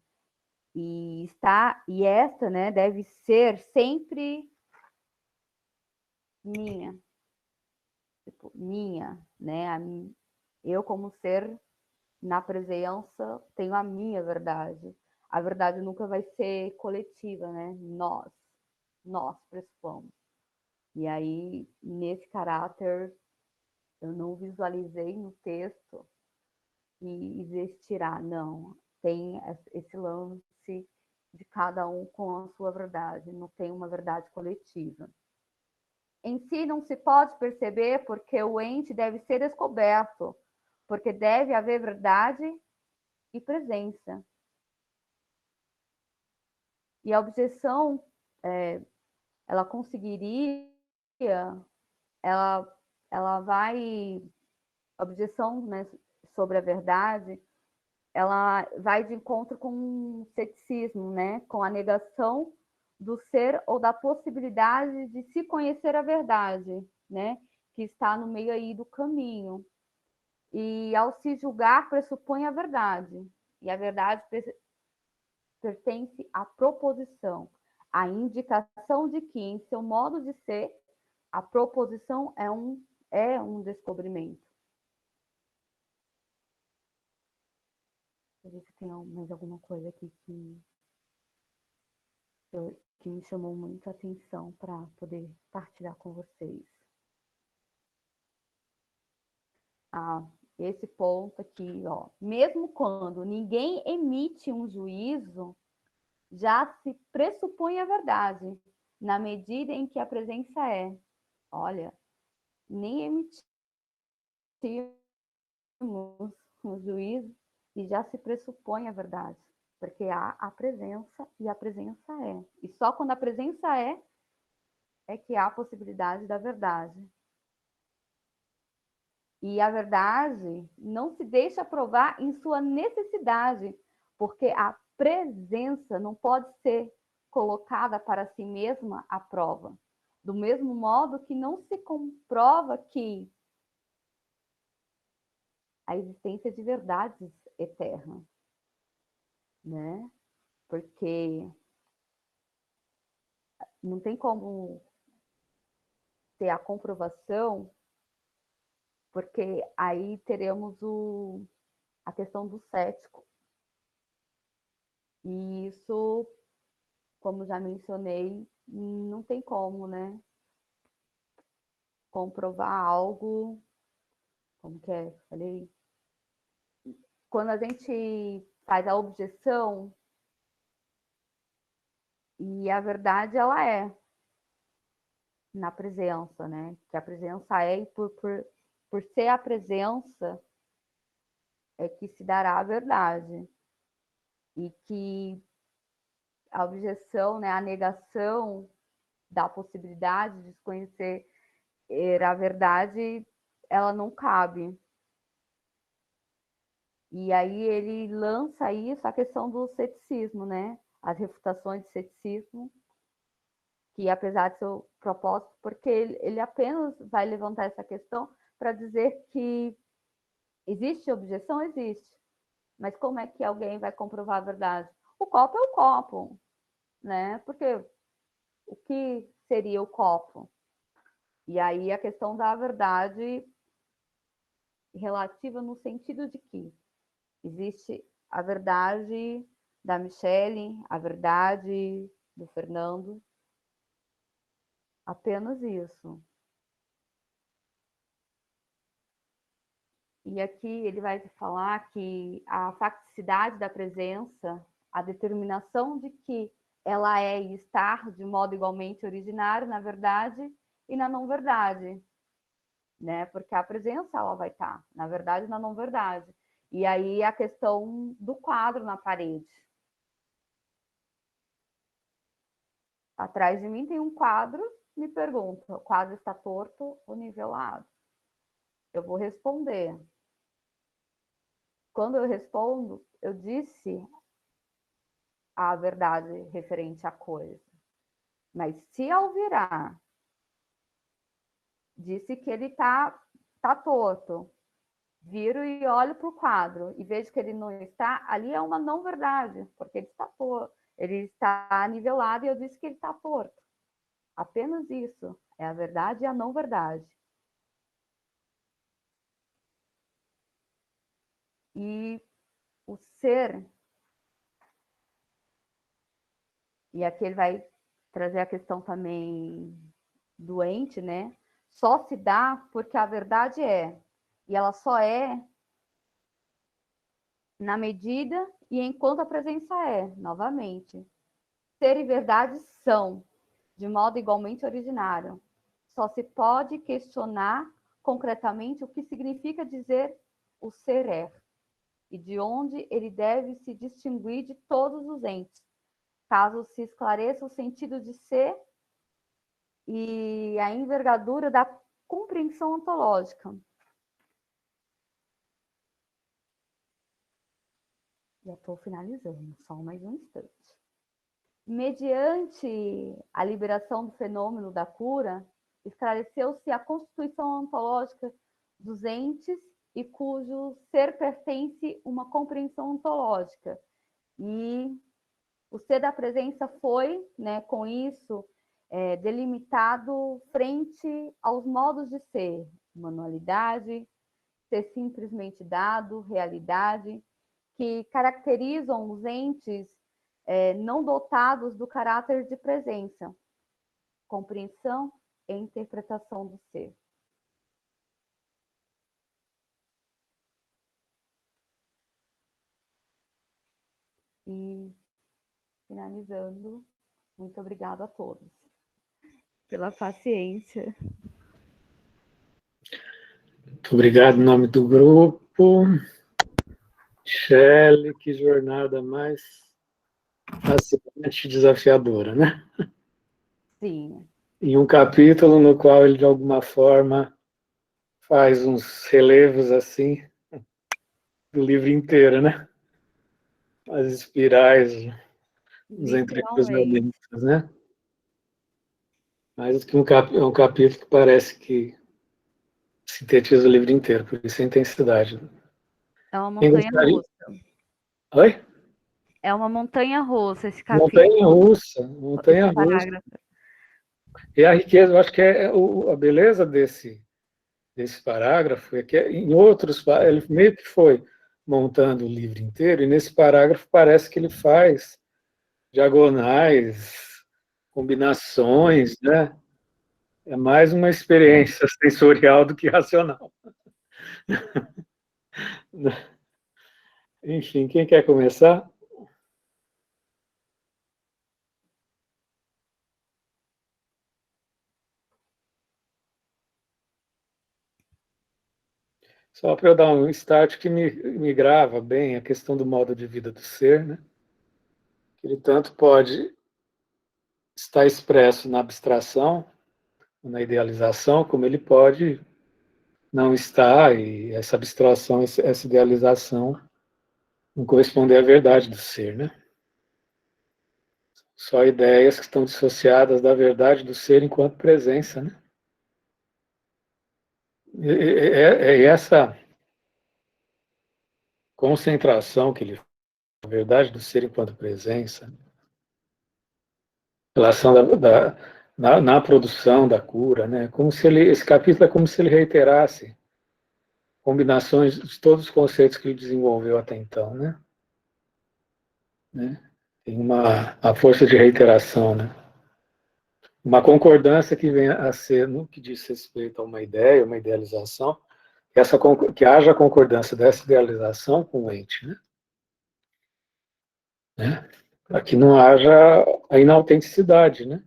E esta, né, deve ser sempre minha, tipo, minha, né? Eu como ser na presença tenho a minha verdade. A verdade nunca vai ser coletiva, né? Nós pressupomos. E aí, nesse caráter, eu não visualizei no texto e existirá, não. Tem esse lance de cada um com a sua verdade, não tem uma verdade coletiva. Em si não se pode perceber porque o ente deve ser descoberto, porque deve haver verdade e presença. E a objeção, ela conseguiria, ela vai, a objeção, né, sobre a verdade, ela vai de encontro com o ceticismo, né, com a negação do ser ou da possibilidade de se conhecer a verdade, né, que está no meio aí do caminho. E ao se julgar, pressupõe a verdade. E a verdade pertence à proposição, à indicação de que, em seu modo de ser, a proposição é um descobrimento. Deixa eu ver se tem mais alguma coisa aqui que me chamou muita atenção para poder partilhar com vocês. Esse ponto aqui, ó. Mesmo quando ninguém emite um juízo, já se pressupõe a verdade, na medida em que a presença é. Olha, nem emitimos um juízo e já se pressupõe a verdade, porque há a presença e a presença é. E só quando a presença é que há a possibilidade da verdade. E a verdade não se deixa provar em sua necessidade, porque a presença não pode ser colocada para si mesma à prova. Do mesmo modo que não se comprova que a existência de verdades eternas, né? Porque não tem como ter a comprovação, porque aí teremos a questão do cético. E isso, como já mencionei, não tem como, né? Comprovar algo, como que é? Falei. Quando a gente faz a objeção, e a verdade ela é na presença, né? Que a presença é, e por ser a presença, é que se dará a verdade. E que a objeção, né, a negação da possibilidade de desconhecer a verdade, ela não cabe. E aí ele lança isso, a questão do ceticismo, né? As refutações de ceticismo, que apesar de seu propósito, porque ele apenas vai levantar essa questão para dizer que existe objeção? Existe. Mas como é que alguém vai comprovar a verdade? O copo é o copo, né? Porque o que seria o copo? E aí a questão da verdade relativa no sentido de que existe a verdade da Michele, a verdade do Fernando, apenas isso. E aqui ele vai falar que a facticidade da presença, a determinação de que ela é e estar de modo igualmente originário na verdade e na não verdade, né? Porque a presença ela vai estar na verdade e na não verdade. E aí a questão do quadro na parede. Atrás de mim tem um quadro, me pergunta, o quadro está torto ou nivelado? Eu vou responder. Quando eu respondo, eu disse a verdade referente à coisa. Mas se ao virar, disse que ele tá torto, viro e olho para o quadro e vejo que ele não está, ali é uma não verdade, porque ele está torto, ele está nivelado e eu disse que ele está torto. Apenas isso, é a verdade e a não verdade. E o ser, e aqui ele vai trazer a questão também doente, né? Só se dá porque a verdade é, e ela só é na medida e enquanto a presença é, novamente. Ser e verdade são, de modo igualmente originário. Só se pode questionar concretamente o que significa dizer o ser é, e de onde ele deve se distinguir de todos os entes, caso se esclareça o sentido de ser e a envergadura da compreensão ontológica. Já estou finalizando, só mais um instante. Mediante a liberação do fenômeno da cura, esclareceu-se a constituição ontológica dos entes e cujo ser pertence uma compreensão ontológica. E o ser da presença foi, né, com isso, delimitado frente aos modos de ser, manualidade, ser simplesmente dado, realidade, que caracterizam os entes não dotados do caráter de presença, compreensão e interpretação do ser. E, finalizando, muito obrigada a todos pela paciência. Muito obrigado em nome do grupo. Shelley, que jornada mais fascinante e desafiadora, né? Sim. Em um capítulo no qual ele, de alguma forma, faz uns relevos assim do livro inteiro, né? As espirais, os entrecruzamentos, né? Mais do que é um capítulo que parece que sintetiza o livro inteiro, por isso a intensidade. É uma montanha-russa. Oi? É uma montanha-russa esse capítulo. Montanha-russa, montanha-russa. E a riqueza, eu acho que a beleza desse parágrafo é que em outros, ele meio que foi montando o livro inteiro, e nesse parágrafo parece que ele faz diagonais, combinações, né? É mais uma experiência sensorial do que racional. Enfim, quem quer começar? Só para eu dar um start que me grava bem a questão do modo de vida do ser, né? Ele tanto pode estar expresso na abstração, na idealização, como ele pode não estar, e essa abstração, essa idealização não corresponder à verdade do ser, né? só ideias que estão dissociadas da verdade do ser enquanto presença, né? É essa concentração que ele fala, a verdade do ser enquanto presença, relação na produção da cura, né? Como se esse capítulo é como se ele reiterasse combinações de todos os conceitos que ele desenvolveu até então, né? Tem a força de reiteração, né? Uma concordância que vem a ser, no que diz respeito a uma ideia, uma idealização, que haja concordância dessa idealização com o ente, né? Para que não haja a inautenticidade, né?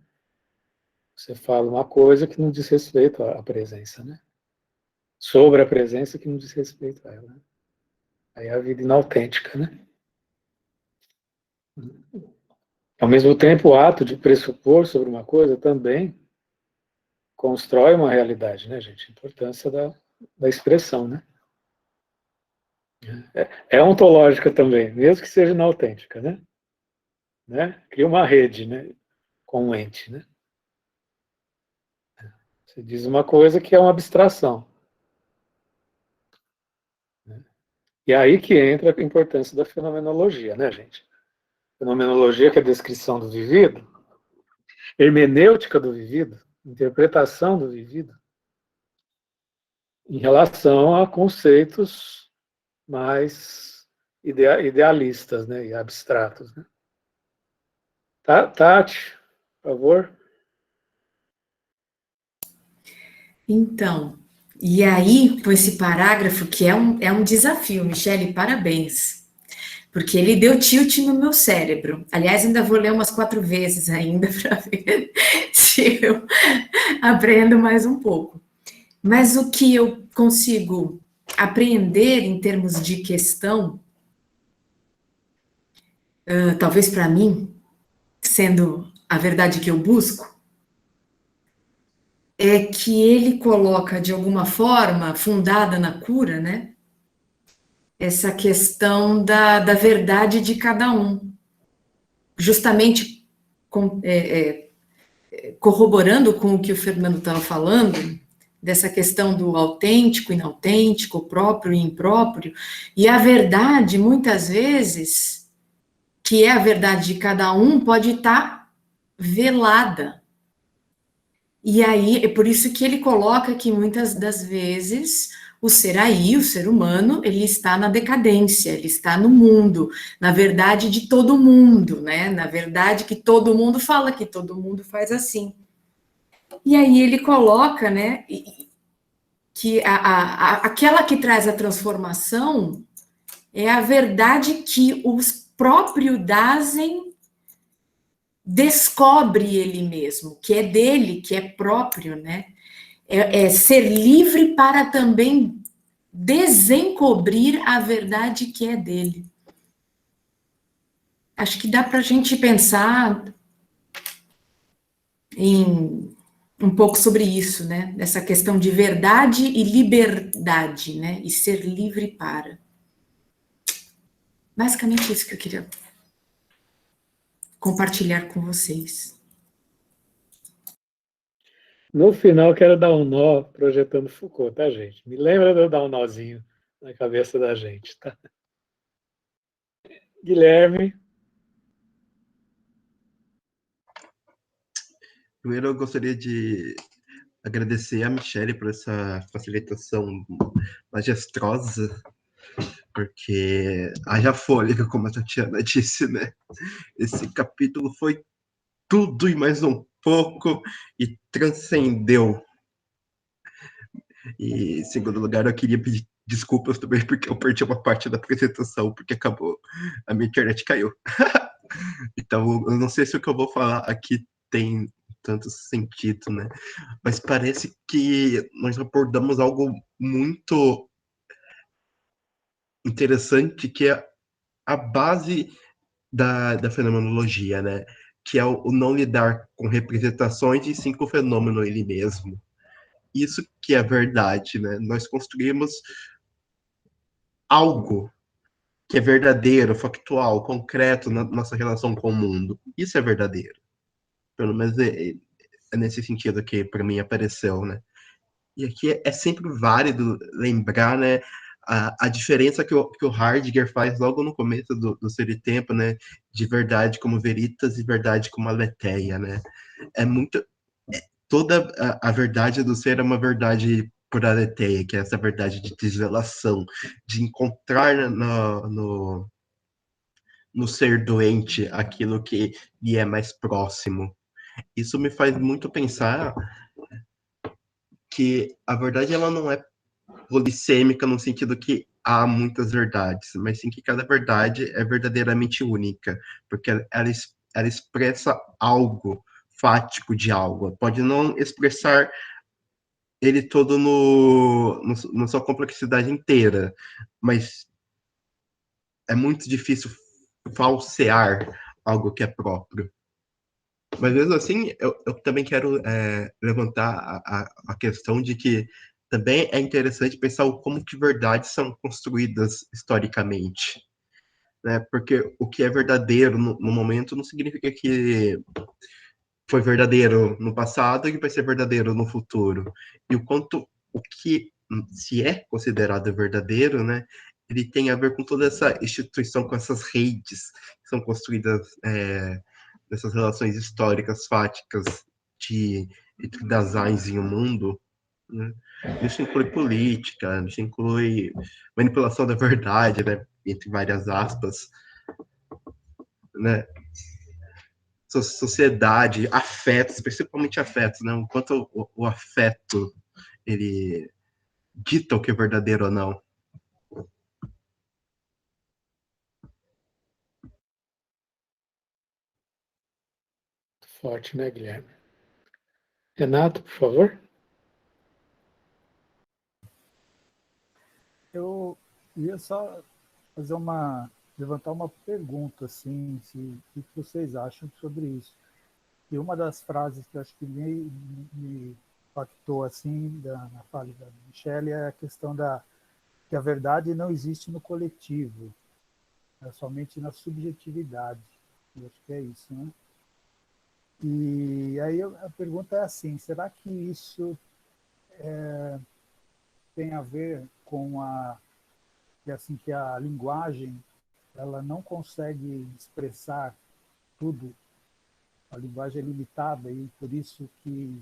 Você fala uma coisa que não diz respeito à presença, né? Sobre a presença que não diz respeito a ela. Né? Aí é a vida inautêntica, né? Ao mesmo tempo, o ato de pressupor sobre uma coisa também constrói uma realidade, né, gente? A importância da expressão, né? É ontológica também, mesmo que seja inautêntica, né? Cria uma rede, né? Com o ente, né? Você diz uma coisa que é uma abstração. Né? E aí que entra a importância da fenomenologia, né, gente? Fenomenologia, que é a descrição do vivido, hermenêutica do vivido, interpretação do vivido, em relação a conceitos mais idealistas, né, e abstratos. Né? Tati, por favor. Então, e aí, com esse parágrafo, que é um desafio, Michele, parabéns. Porque ele deu tilt no meu cérebro. Aliás, ainda vou ler umas 4 vezes ainda para ver se eu aprendo mais um pouco. Mas o que eu consigo apreender em termos de questão, talvez para mim, sendo a verdade que eu busco, é que ele coloca, de alguma forma, fundada na cura, né? Essa questão da verdade de cada um. Justamente corroborando com o que o Fernando estava falando, dessa questão do autêntico, inautêntico, próprio e impróprio, e a verdade, muitas vezes, que é a verdade de cada um, pode estar velada. E aí, é por isso que ele coloca que muitas das vezes o ser humano, ele está na decadência, ele está no mundo, na verdade de todo mundo, né? Na verdade que todo mundo fala, que todo mundo faz assim. E aí ele coloca, né, que aquela que traz a transformação é a verdade que os próprios Dasein descobre ele mesmo, que é dele, que é próprio, né? É ser livre para também desencobrir a verdade que é dele. Acho que dá para a gente pensar em um pouco sobre isso, né? Essa questão de verdade e liberdade, né? E ser livre para. Basicamente isso que eu queria compartilhar com vocês. No final, quero dar um nó projetando Foucault, tá, gente? Me lembra de eu dar um nozinho na cabeça da gente, tá? Guilherme. Primeiro, eu gostaria de agradecer a Michele por essa facilitação majestosa, porque haja fôlego, como a Tatiana disse, né? Esse capítulo foi tudo e mais um pouco e transcendeu. E, em segundo lugar, eu queria pedir desculpas também, porque eu perdi uma parte da apresentação, porque acabou, a minha internet caiu. Então, eu não sei se o que eu vou falar aqui tem tanto sentido, né? Mas parece que nós abordamos algo muito interessante, que é a base da fenomenologia, né? Que é o não lidar com representações e sim com o fenômeno ele mesmo. Isso que é verdade, né? Nós construímos algo que é verdadeiro, factual, concreto na nossa relação com o mundo. Isso é verdadeiro. Pelo menos é nesse sentido que para mim apareceu, né? E aqui é sempre válido lembrar, né, a diferença que o Heidegger faz logo no começo do Ser e Tempo, né, de verdade como veritas e verdade como aletheia, né? É muito toda a verdade do ser é uma verdade por aletheia, que é essa verdade de desvelação, de encontrar no ser doente aquilo que lhe é mais próximo. Isso me faz muito pensar que a verdade ela não é polissêmica no sentido que há muitas verdades, mas sim que cada verdade é verdadeiramente única, porque ela expressa algo fático de algo. Pode não expressar ele todo na sua complexidade inteira, mas é muito difícil falsear algo que é próprio. Mas mesmo assim, eu também quero levantar a questão de que também é interessante pensar como que verdades são construídas historicamente, né? Porque o que é verdadeiro no momento não significa que foi verdadeiro no passado e vai ser verdadeiro no futuro. E o que se é considerado verdadeiro, né? Ele tem a ver com toda essa instituição, com essas redes que são construídas dessas relações históricas fáticas entre Daseins e o mundo, né? Isso inclui política, isso inclui manipulação da verdade, né? Entre várias aspas, né? Sociedade, afetos, principalmente afetos, né? O quanto o afeto ele dita o que é verdadeiro ou não. Forte, né, Guilherme? Renato, por favor. Eu ia só levantar uma pergunta, assim, o que vocês acham sobre isso? E uma das frases que eu acho que me impactou, assim, na fala da Michelle, é a questão que a verdade não existe no coletivo, é somente na subjetividade. Eu acho que é isso, né? E aí a pergunta é assim, será que isso tem a ver com que a linguagem ela não consegue expressar tudo, a linguagem é limitada e por isso que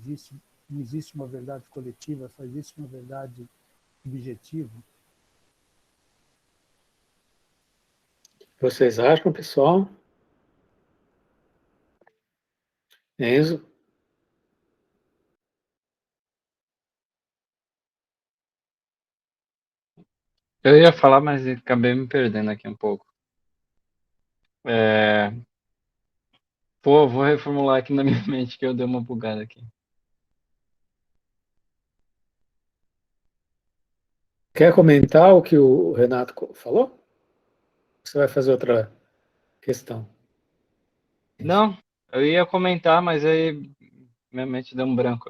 não existe uma verdade coletiva, só existe uma verdade subjetiva? Vocês acham, pessoal? Enzo? Eu ia falar, mas acabei me perdendo aqui um pouco. Vou reformular aqui na minha mente que eu dei uma bugada aqui. Quer comentar o que o Renato falou? Você vai fazer outra questão? Não, eu ia comentar, mas aí minha mente deu um branco.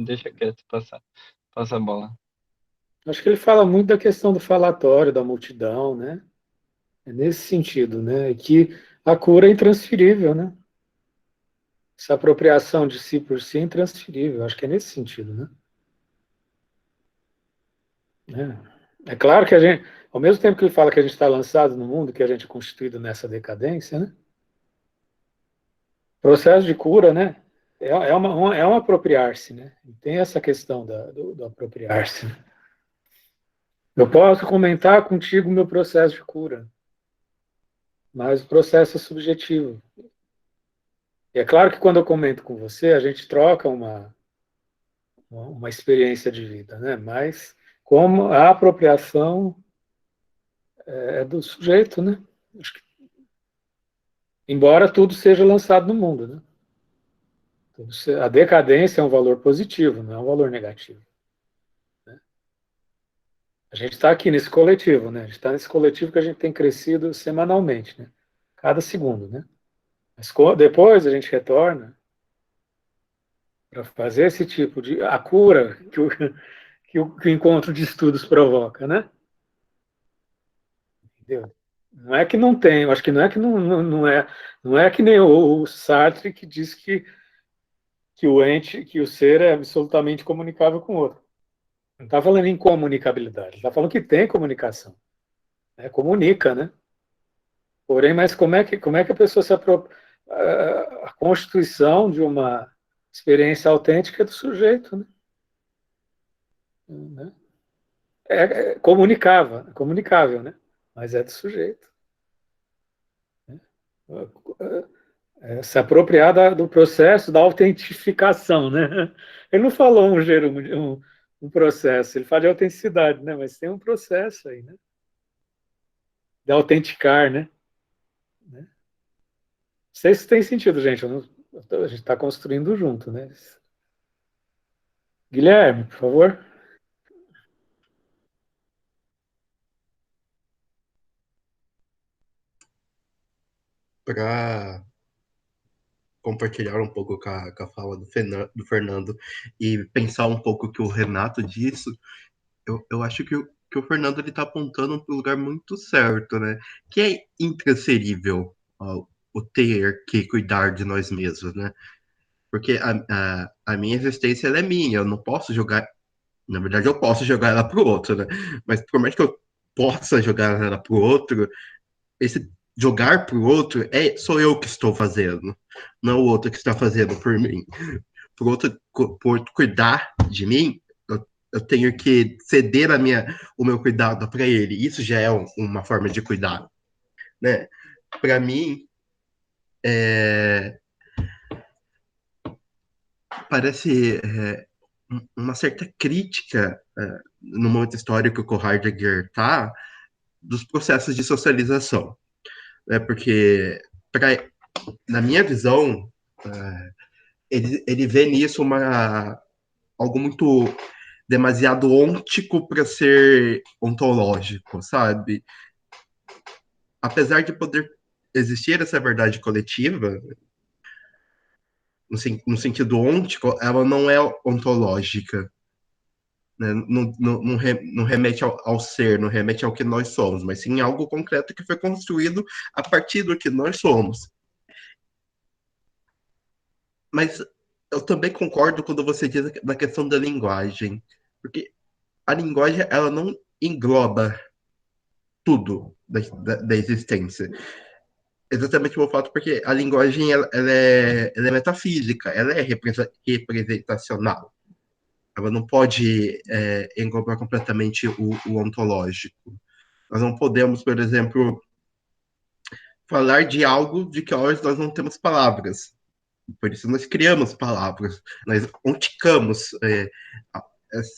Deixa quieto, passa a bola. Acho que ele fala muito da questão do falatório, da multidão, né? É nesse sentido, né? Que a cura é intransferível, né? Essa apropriação de si por si é intransferível. Acho que é nesse sentido, né? É claro que a gente, ao mesmo tempo que ele fala que a gente está lançado no mundo, que a gente é constituído nessa decadência, né? O processo de cura, né? É um apropriar-se, né? Tem essa questão do apropriar-se. Eu posso comentar contigo o meu processo de cura, mas o processo é subjetivo. E é claro que quando eu comento com você, a gente troca uma experiência de vida, né? Mas como a apropriação é do sujeito, né? Acho que, embora tudo seja lançado no mundo, né? A decadência é um valor positivo, não é um valor negativo. Né? A gente está aqui nesse coletivo, né? A gente está nesse coletivo que a gente tem crescido semanalmente, né? Cada segundo, né? Mas depois a gente retorna para fazer esse tipo de a cura que o encontro de estudos provoca, né? Entendeu? Não é que não tem, eu acho que não é que não é que nem o Sartre que diz que o ser é absolutamente comunicável com o outro. Não está falando em comunicabilidade, está falando que tem comunicação, né? Comunica, né? Porém, mas como é que a pessoa se apropria? A constituição de uma experiência autêntica é do sujeito, né? É comunicável, né? Mas é do sujeito. Né? Se apropriar do processo da autentificação, né? Ele não falou um processo, ele fala de autenticidade, né? Mas tem um processo aí, né? De autenticar, né? Não sei se tem sentido, gente. A gente está construindo junto, né? Guilherme, por favor. Para compartilhar um pouco com a fala do Fernando e pensar um pouco o que o Renato disse, eu acho que o Fernando está apontando para um lugar muito certo, né? Que é intransferível o ter que cuidar de nós mesmos, né? Porque a minha existência ela é minha, eu não posso jogar. Na verdade, eu posso jogar ela para o outro, né? Mas por mais que eu possa jogar ela para o outro, esse jogar para o outro sou eu que estou fazendo, não o outro que está fazendo por mim. Por outro cuidar de mim, eu tenho que ceder o meu cuidado para ele. Isso já é uma forma de cuidado, né? Para mim, parece uma certa crítica no momento histórico que o Heidegger está dos processos de socialização, né? Porque na minha visão ele vê nisso algo muito demasiado ôntico para ser ontológico, sabe? Apesar de poder existir essa verdade coletiva, no sentido ôntico, ela não é ontológica, né? Não remete ao ser, não remete ao que nós somos, mas sim algo concreto que foi construído a partir do que nós somos. Mas eu também concordo quando você diz na questão da linguagem, porque a linguagem ela não engloba tudo da existência. Exatamente o fato porque a linguagem ela é metafísica, ela é representacional. Ela não pode englobar completamente o ontológico. Nós não podemos, por exemplo, falar de algo de que hoje nós não temos palavras. Por isso nós criamos palavras, nós onticamos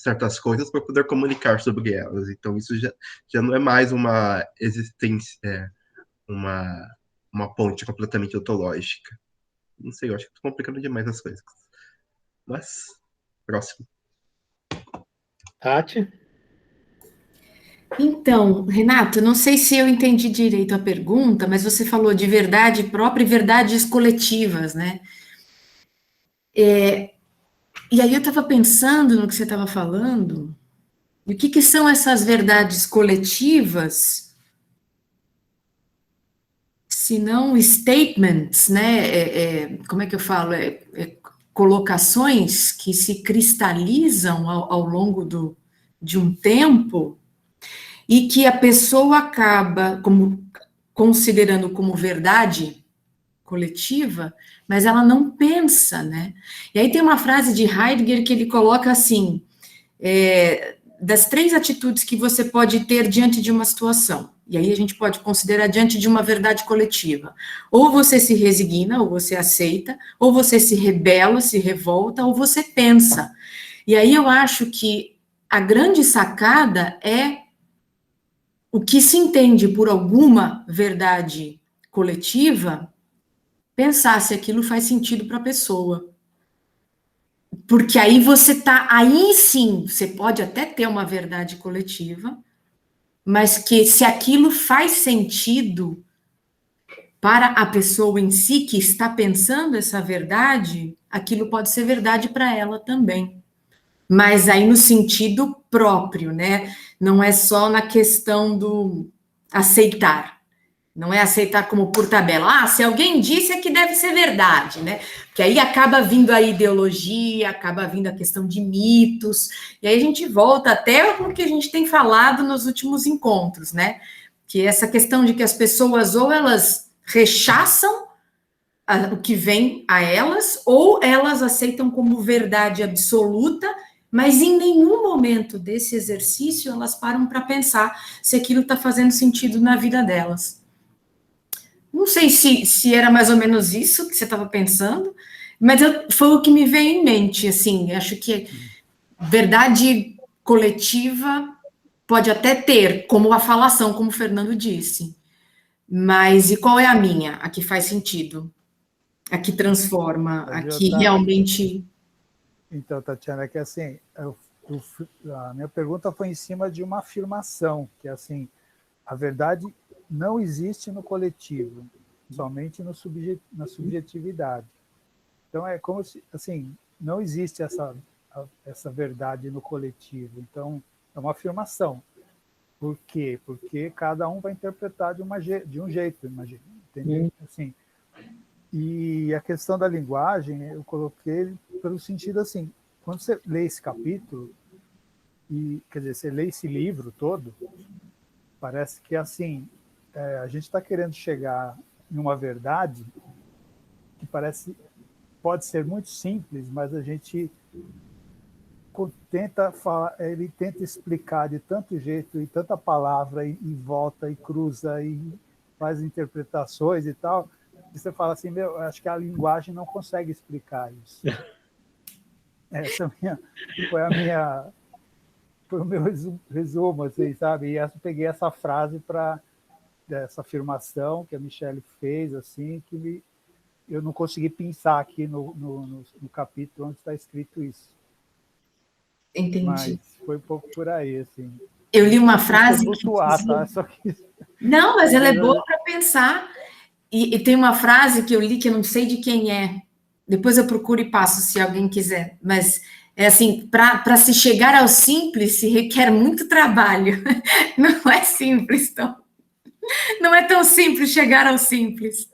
certas coisas para poder comunicar sobre elas. Então isso já não é mais uma existência, uma ponte completamente ontológica. Não sei, eu acho que estou complicando demais as coisas. Mas, próximo. Tati? Então, Renato, não sei se eu entendi direito a pergunta, mas você falou de verdade própria e verdades coletivas, né? E aí eu estava pensando no que você estava falando, e o que são essas verdades coletivas, se não statements, né? Como é que eu falo? Colocações que se cristalizam ao longo de um tempo e que a pessoa acaba considerando como verdade coletiva, mas ela não pensa, né? E aí tem uma frase de Heidegger que ele coloca assim, das 3 atitudes que você pode ter diante de uma situação, e aí a gente pode considerar diante de uma verdade coletiva, ou você se resigna, ou você aceita, ou você se rebela, se revolta, ou você pensa. E aí eu acho que a grande sacada é o que se entende por alguma verdade coletiva, pensar se aquilo faz sentido para a pessoa. Porque aí aí sim, você pode até ter uma verdade coletiva, mas que se aquilo faz sentido para a pessoa em si que está pensando essa verdade, aquilo pode ser verdade para ela também. Mas aí no sentido próprio, né? Não é só na questão do aceitar. Não é aceitar como por tabela. Ah, se alguém disse é que deve ser verdade, né? Porque aí acaba vindo a ideologia, acaba vindo a questão de mitos, e aí a gente volta até o que a gente tem falado nos últimos encontros, né? Que essa questão de que as pessoas ou elas rechaçam o que vem a elas, ou elas aceitam como verdade absoluta, mas em nenhum momento desse exercício elas param para pensar se aquilo está fazendo sentido na vida delas. Não sei se era mais ou menos isso que você estava pensando, mas foi o que me veio em mente, assim, acho que verdade coletiva pode até ter, como a falação, como o Fernando disse, mas e qual é a minha? A que faz sentido, a que transforma, a que realmente... Então, Tatiana, é que assim, a minha pergunta foi em cima de uma afirmação, que assim, a verdade não existe no coletivo, somente na subjetividade. Então, é como se, assim, não existe essa verdade no coletivo. Então, é uma afirmação. Por quê? Porque cada um vai interpretar de um jeito, imagina, entendeu? Assim, e a questão da linguagem, eu coloquei pelo sentido assim, quando você lê esse capítulo, quer dizer, você lê esse livro todo, parece que assim, a gente está querendo chegar em uma verdade que pode ser muito simples, mas a gente ele tenta explicar de tanto jeito e tanta palavra e volta e cruza e faz interpretações e tal, e você fala assim, acho que a linguagem não consegue explicar isso. Essa foi o meu resumo, assim, sabe? E eu peguei essa frase dessa afirmação que a Michelle fez, assim, eu não consegui pensar aqui no capítulo onde está escrito isso. Entendi. Mas foi um pouco por aí, assim. Eu li uma frase que dizia... tá? Só que... Não, mas ela é boa para pensar. E tem uma frase que eu li que eu não sei de quem é. Depois eu procuro e passo, se alguém quiser. Mas é assim, para se chegar ao simples se requer muito trabalho. Não é simples, então. Não é tão simples chegar ao simples.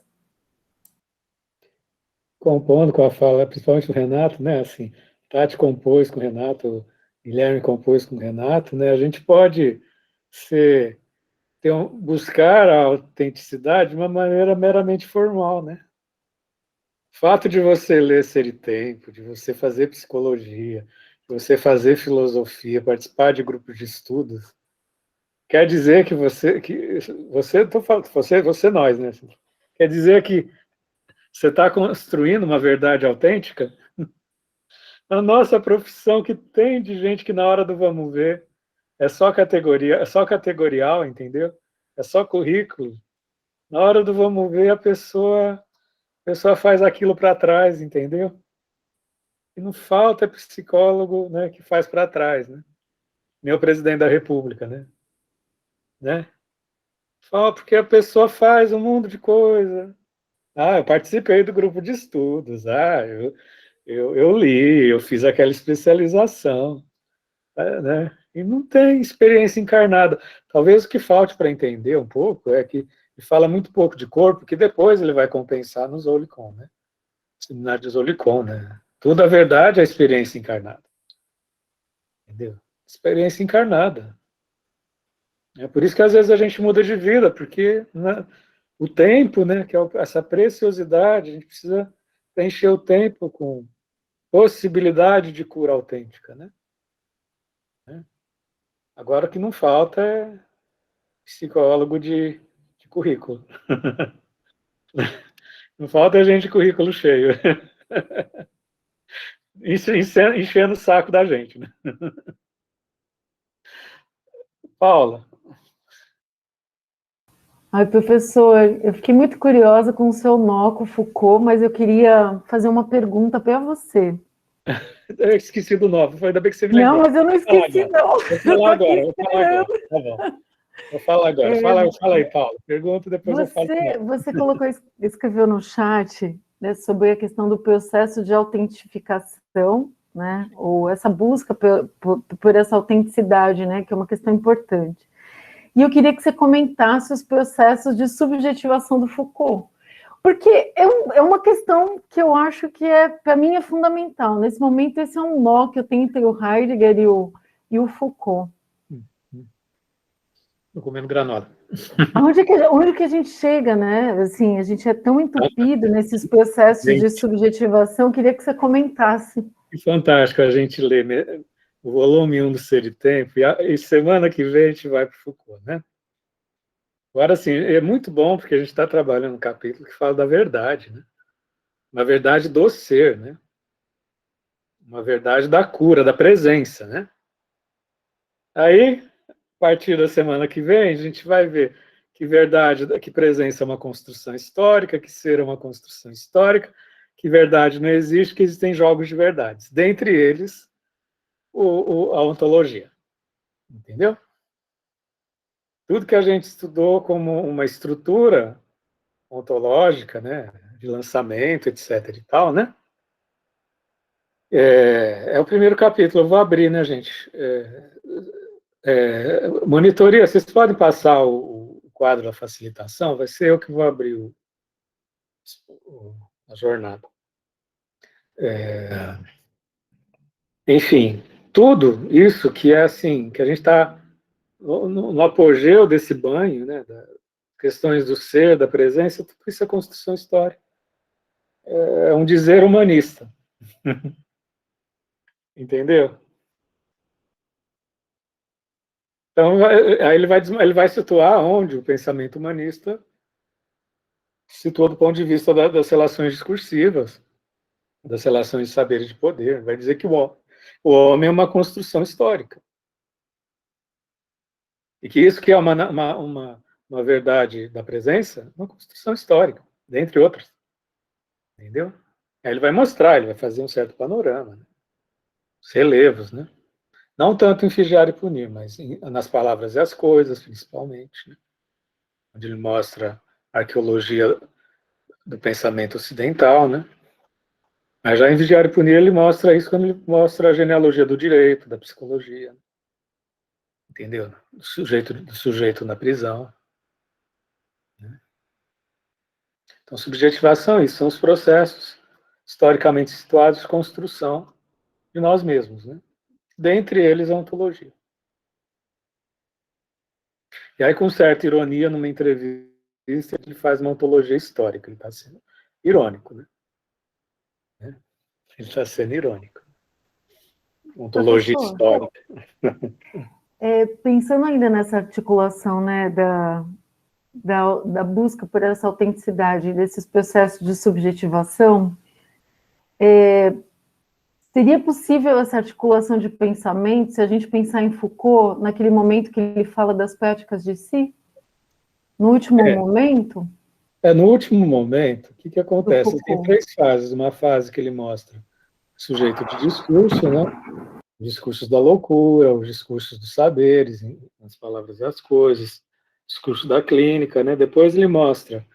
Compondo com a fala, principalmente o Renato, né? Assim, Tati compôs com o Renato, Guilherme compôs com o Renato, né? A gente pode buscar a autenticidade de uma maneira meramente formal, né? O fato de você ler Ser e Tempo, de você fazer psicologia, de você fazer filosofia, participar de grupos de estudos, quer dizer que nós, né? Quer dizer que você está construindo uma verdade autêntica? A nossa profissão que tem de gente que na hora do vamos ver é só categorial, entendeu? É só currículo. Na hora do vamos ver, a pessoa faz aquilo para trás, entendeu? E não falta psicólogo, né, que faz para trás, né? Meu presidente da República, né? Fala porque a pessoa faz um mundo de coisa. Ah, eu participei do grupo de estudos. Ah, eu li, eu fiz aquela especialização, né? E não tem experiência encarnada. Talvez o que falte para entender um pouco é que ele fala muito pouco de corpo, que depois ele vai compensar no Zolicon, né? Seminário de Zolicon, né? Tudo a verdade é a experiência encarnada. Entendeu? Experiência encarnada. É por isso que às vezes a gente muda de vida, porque né, o tempo, né, que é essa preciosidade, a gente precisa preencher o tempo com possibilidade de cura autêntica, né? Agora o que não falta é psicólogo de currículo. Não falta gente de currículo cheio. Isso enchendo o saco da gente, né? Paula. Ai, professor, eu fiquei muito curiosa com o seu nó com o Foucault, mas eu queria fazer uma pergunta para você. Eu esqueci do nó, ainda bem que você me lembrou. Não, mas eu não esqueci, não. Vou falar agora. Tá bom. Vou falar agora. Fala aí, Paulo. Pergunta, depois eu falo. Você escreveu no chat, né, sobre a questão do processo de autentificação, né, ou essa busca por essa autenticidade, né, que é uma questão importante. E eu queria que você comentasse os processos de subjetivação do Foucault. Porque é uma questão que eu acho que, para mim, é fundamental. Nesse momento, esse é um nó que eu tenho entre o Heidegger e o Foucault. Estou comendo granola. Onde que a gente chega, né? Assim, a gente é tão entupido nesses processos de subjetivação, eu queria que você comentasse. Que fantástico a gente ler, né, o volume 1 do Ser e Tempo, e semana que vem a gente vai para o Foucault, né? Agora, assim, é muito bom porque a gente está trabalhando um capítulo que fala da verdade, né? Uma verdade do ser, né? Uma verdade da cura, da presença, né? Aí, a partir da semana que vem, a gente vai ver que verdade, que presença é uma construção histórica, que ser é uma construção histórica, que verdade não existe, que existem jogos de verdades. Dentre eles, a ontologia. Entendeu? Tudo que a gente estudou como uma estrutura ontológica, né, de lançamento, etc. e tal, né? É o primeiro capítulo. Eu vou abrir, né, gente? Monitoria, vocês podem passar o quadro da facilitação? Vai ser eu que vou abrir a jornada. Enfim, tudo isso que é assim, que a gente está no apogeu desse banho, né, das questões do ser, da presença, tudo isso é construção histórica. É um dizer humanista. Entendeu? Então, aí ele vai situar onde o pensamento humanista se situa do ponto de vista das relações discursivas, das relações de saber e de poder. Vai dizer que o homem é uma construção histórica. E que isso que é uma verdade da presença, uma construção histórica, dentre outras. Entendeu? Aí ele vai mostrar, ele vai fazer um certo panorama, né? Os relevos, né? Não tanto em Vigiar e Punir, mas nas Palavras e as Coisas, principalmente, né? Onde ele mostra a arqueologia do pensamento ocidental, né? Mas já em Vigiar e Punir ele mostra isso quando ele mostra a genealogia do direito, da psicologia, entendeu? Do sujeito na prisão. Né? Então, subjetivação é isso, são os processos historicamente situados de construção de nós mesmos, né? Dentre eles a ontologia. E aí, com certa ironia, numa entrevista, ele faz uma ontologia histórica, ele está sendo irônico, né? Ele está sendo irônico. Ontologia histórica. Pensando ainda nessa articulação, né, da busca por essa autenticidade, desses processos de subjetivação, seria possível essa articulação de pensamento se a gente pensar em Foucault, naquele momento que ele fala das práticas de si? No último momento? No último momento, o que acontece? Tem 3 fases. Uma fase que ele mostra o sujeito de discurso, né? Os discursos da loucura, os discursos dos saberes, as palavras e as coisas, discurso da clínica, né? Depois ele mostra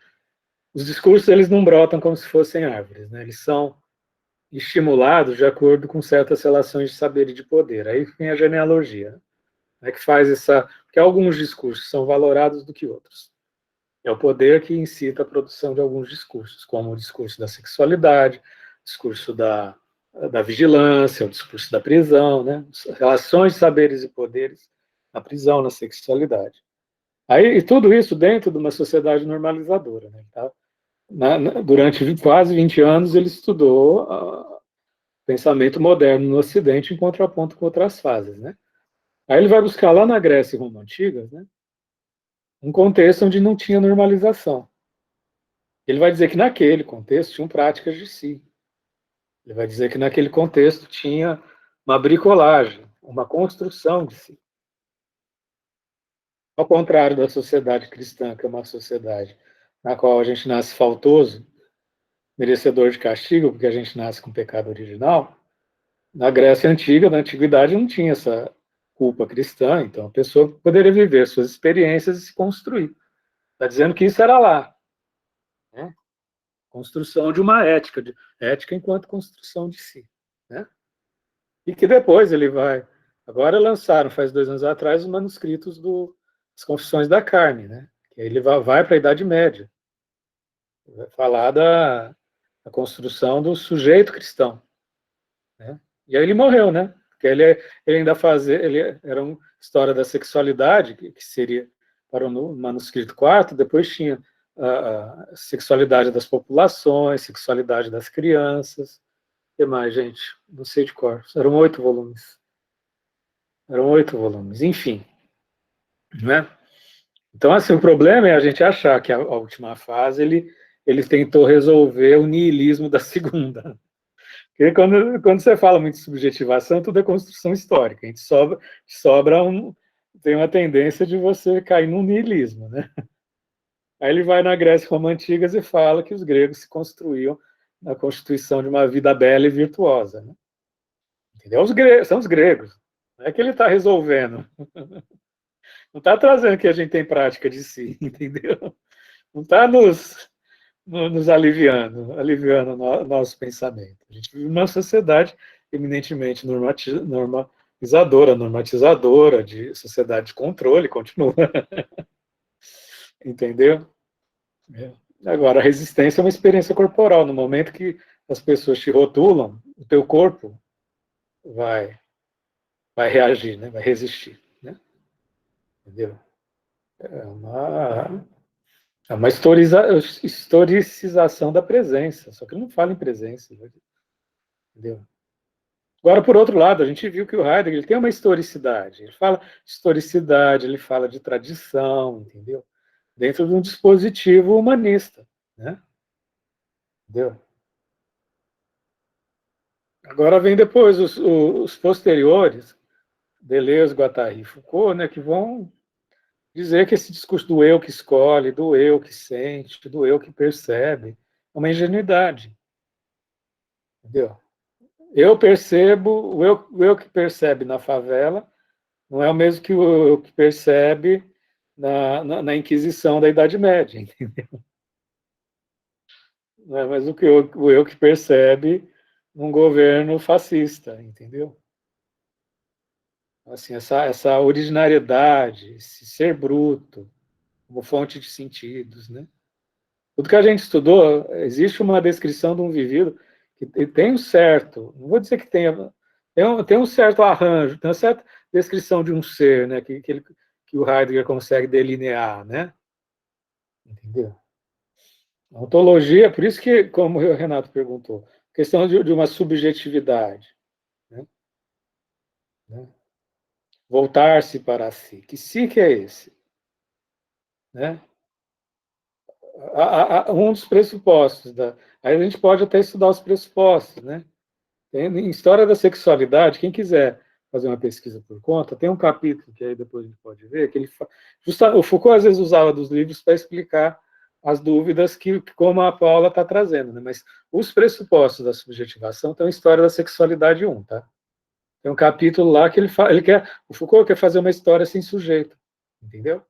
os discursos, eles não brotam como se fossem árvores, né? Eles são estimulados de acordo com certas relações de saber e de poder. Aí vem a genealogia, né? Que faz porque alguns discursos são valorados do que outros. É o poder que incita a produção de alguns discursos, como o discurso da sexualidade, o discurso da vigilância, o discurso da prisão, né? Relações de saberes e poderes na prisão, na sexualidade. Aí, e tudo isso dentro de uma sociedade normalizadora. Né? Tá? Durante quase 20 anos, ele estudou o pensamento moderno no Ocidente em contraponto com outras fases. Né? Aí ele vai buscar lá na Grécia e Roma Antigas, né, um contexto onde não tinha normalização. Ele vai dizer que naquele contexto tinham práticas de si. Ele vai dizer que naquele contexto tinha uma bricolagem, uma construção de si. Ao contrário da sociedade cristã, que é uma sociedade na qual a gente nasce faltoso, merecedor de castigo, porque a gente nasce com pecado original, na Grécia Antiga, na Antiguidade, não tinha essa culpa cristã, então a pessoa poderia viver suas experiências e se construir. Está dizendo que isso era lá. Né? Construção de uma ética, ética enquanto construção de si. Né? E que depois ele vai... Agora lançaram, faz 2 anos atrás, os manuscritos do as Confissões da Carne, né? Que ele vai para a Idade Média. Vai falar da construção do sujeito cristão, né? E aí ele morreu, né? Porque ele ainda fazia, ele era uma história da sexualidade, que seria para o manuscrito 4, depois tinha a sexualidade das populações, sexualidade das crianças. O que mais, gente? Não sei de cor. Eram 8 volumes. Enfim, né? Então, assim, o problema é a gente achar que a última fase ele tentou resolver o niilismo da segunda. Porque quando você fala muito de subjetivação, tudo é construção histórica. A gente tem uma tendência de você cair num niilismo, né? Aí ele vai na Grécia Roma Antigas e fala que os gregos se construíam na constituição de uma vida bela e virtuosa, né? Entendeu? São os gregos. Não é que ele está resolvendo. Não está trazendo que a gente tem prática de si, entendeu? Não está nos aliviando o nosso pensamento. A gente vive numa sociedade eminentemente normatizadora, de sociedade de controle, continua. Entendeu? Agora, a resistência é uma experiência corporal. No momento que as pessoas te rotulam, o teu corpo vai reagir, né? Vai resistir, né? Entendeu? É uma historicização da presença, só que ele não fala em presença, entendeu? Agora, por outro lado, a gente viu que o Heidegger ele tem uma historicidade. Ele fala de historicidade, ele fala de tradição, entendeu? Dentro de um dispositivo humanista, né? Entendeu? Agora vem depois os posteriores, Deleuze, Guattari e Foucault, né, que vão dizer que esse discurso do eu que escolhe, do eu que sente, do eu que percebe, é uma ingenuidade. Entendeu? Eu percebo, o eu que percebe na favela não é o mesmo que o eu que percebe na Inquisição da Idade Média, entendeu? Não é mais o eu que percebe num governo fascista, entendeu? Assim, essa originariedade, esse ser bruto, como fonte de sentidos, né? Tudo que a gente estudou, existe uma descrição de um vivido que tem um certo, não vou dizer que tem um certo arranjo, tem uma certa descrição de um ser, né, que o Heidegger consegue delinear, né? Entendeu? A ontologia, por isso que, como o Renato perguntou, questão de uma subjetividade, né? Voltar-se para si. Que si que é esse? Né? Um dos pressupostos. Aí a gente pode até estudar os pressupostos. Né? Em História da Sexualidade, quem quiser fazer uma pesquisa por conta, tem um capítulo que aí depois a gente pode ver, que o Foucault às vezes usava dos livros para explicar as dúvidas que como a Paula está trazendo. Né? Mas os pressupostos da subjetivação estão em História da Sexualidade 1, tá? Tem um capítulo lá que o Foucault quer fazer uma história sem sujeito, entendeu?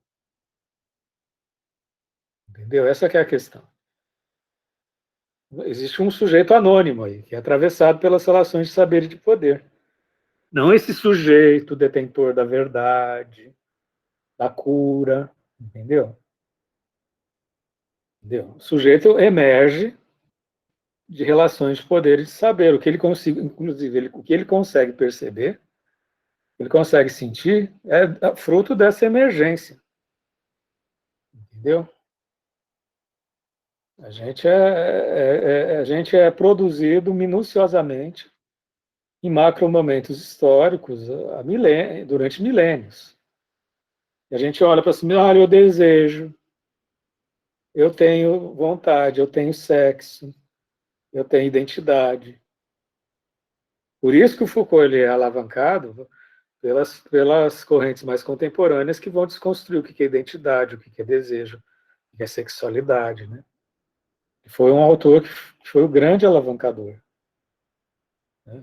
Entendeu? Essa que é a questão. Existe um sujeito anônimo aí, que é atravessado pelas relações de saber e de poder. Não esse sujeito detentor da verdade, da cura, entendeu? Entendeu? O sujeito emerge de relações de poder e de saber, o que ele consegue, inclusive, o que ele consegue perceber, ele consegue sentir, é fruto dessa emergência. Entendeu? A gente é produzido minuciosamente em macromomentos históricos durante milênios. E a gente olha para cima, olha, eu desejo, eu tenho vontade, eu tenho sexo, eu tenho identidade. Por isso que o Foucault ele é alavancado pelas correntes mais contemporâneas que vão desconstruir o que é identidade, o que é desejo, o que é sexualidade, né? Foi um autor que foi o grande alavancador. Né?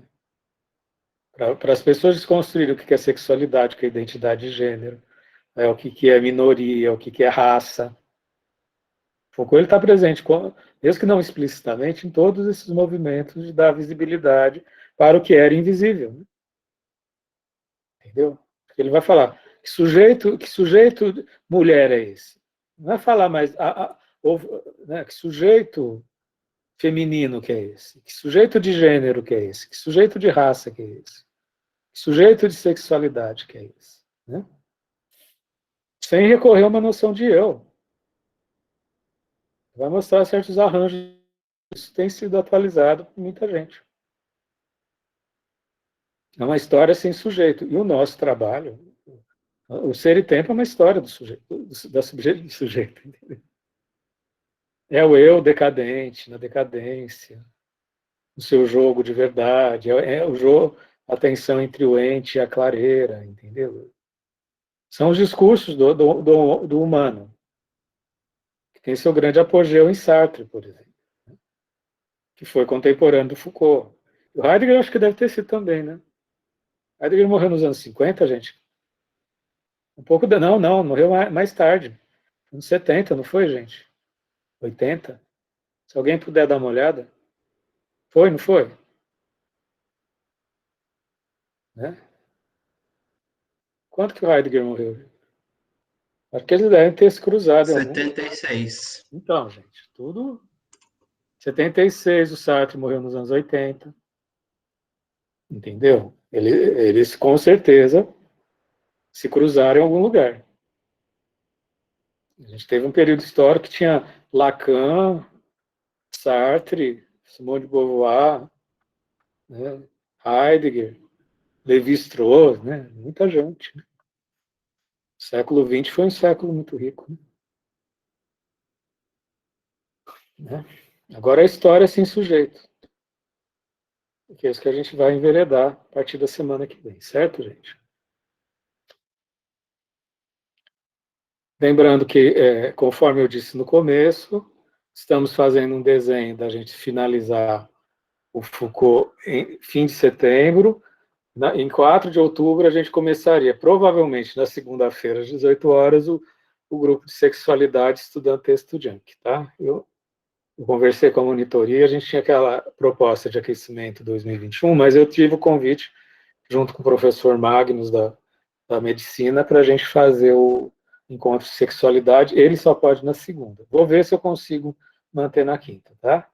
Para as pessoas desconstruírem o que é sexualidade, o que é identidade de gênero, o que é minoria, o que é raça. Foucault está presente, mesmo que não explicitamente, em todos esses movimentos de dar visibilidade para o que era invisível. Né? Entendeu? Ele vai falar, Que sujeito mulher é esse? Não é falar mais... né, que sujeito feminino que é esse? Que sujeito de gênero que é esse? Que sujeito de raça que é esse? Que sujeito de sexualidade que é esse? Né? Sem recorrer a uma noção de eu. Vai mostrar certos arranjos. Isso tem sido atualizado por muita gente. É uma história sem sujeito. E o nosso trabalho, o Ser e Tempo é uma história do sujeito, do sujeito. Entendeu? É o eu decadente, na decadência, o seu jogo de verdade, é o jogo, a tensão entre o ente e a clareira, entendeu? São os discursos do humano, que tem seu grande apogeu em Sartre, por exemplo, né? Que foi contemporâneo do Foucault. O Heidegger acho que deve ter sido também, né? Heidegger morreu nos anos 50, gente. Não, morreu mais tarde. Anos 70, não foi, gente? 80? Se alguém puder dar uma olhada. Foi, não foi? Né? Quanto que o Heidegger morreu? Acho que eles devem ter se cruzado. 76. Então, gente, tudo... 76, o Sartre morreu nos anos 80. Entendeu? Eles com certeza se cruzaram em algum lugar. A gente teve um período histórico que tinha Lacan, Sartre, Simone de Beauvoir, né? Heidegger, Lévi-Strauss, né? Muita gente. Né? O século XX foi um século muito rico. Né? Agora a história sem sujeito. Que é isso que a gente vai enveredar a partir da semana que vem, certo, gente? Lembrando que, conforme eu disse no começo, estamos fazendo um desenho da gente finalizar o Foucault em fim de setembro. Em 4 de outubro, a gente começaria, provavelmente na segunda-feira, às 18 horas, o grupo de sexualidade estudando texto Junk. Tá? Eu conversei com a monitoria, a gente tinha aquela proposta de aquecimento 2021, mas eu tive o convite, junto com o professor Magnus, da medicina, para a gente fazer o encontro de sexualidade. Ele só pode na segunda. Vou ver se eu consigo manter na quinta, tá?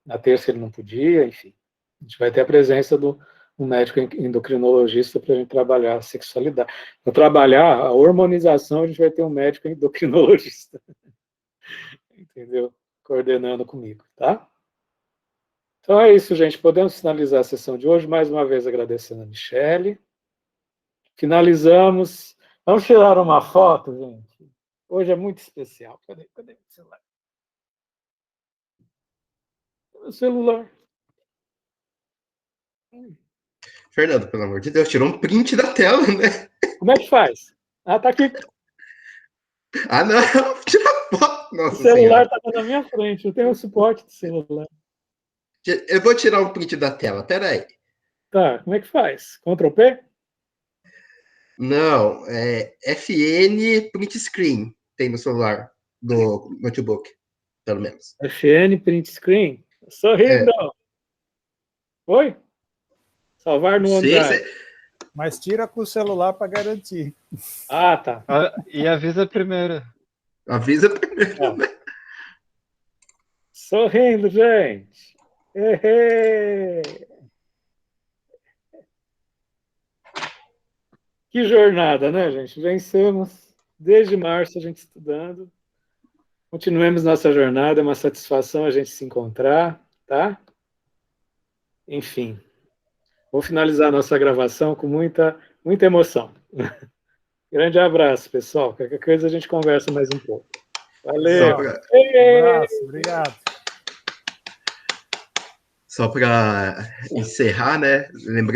Na terça ele não podia, enfim. A gente vai ter a presença do um médico endocrinologista para a gente trabalhar a sexualidade. Para trabalhar a hormonização, a gente vai ter um médico endocrinologista. Entendeu? Coordenando comigo, tá? Então é isso, gente. Podemos finalizar a sessão de hoje, mais uma vez agradecendo a Michele. Finalizamos. Vamos tirar uma foto, gente? Hoje é muito especial. Cadê o celular? O celular. Fernando, pelo amor de Deus, tirou um print da tela, né? Como é que faz? Ah, tá aqui. Ah, não, tira a foto. Nossa o celular Senhora. tá na minha frente, eu tenho o suporte do celular. Eu vou tirar um print da tela, peraí. Tá, como é que faz? Ctrl P? Não, é FN print screen, tem no celular, do notebook, pelo menos. FN print screen? Sorrindo! Oi? Salvar no OneDrive. Mas tira com o celular para garantir. Ah, tá. E avisa primeiro. Avisa primeiro, né? Sorrindo, gente. Que jornada, né, gente? Vencemos. Desde março a gente estudando. Continuemos nossa jornada. É uma satisfação a gente se encontrar, tá? Enfim. Vou finalizar a nossa gravação com muita emoção. Grande abraço, pessoal. Qualquer coisa a gente conversa mais um pouco. Valeu. Um abraço, obrigado. Só para encerrar, né? Lembrando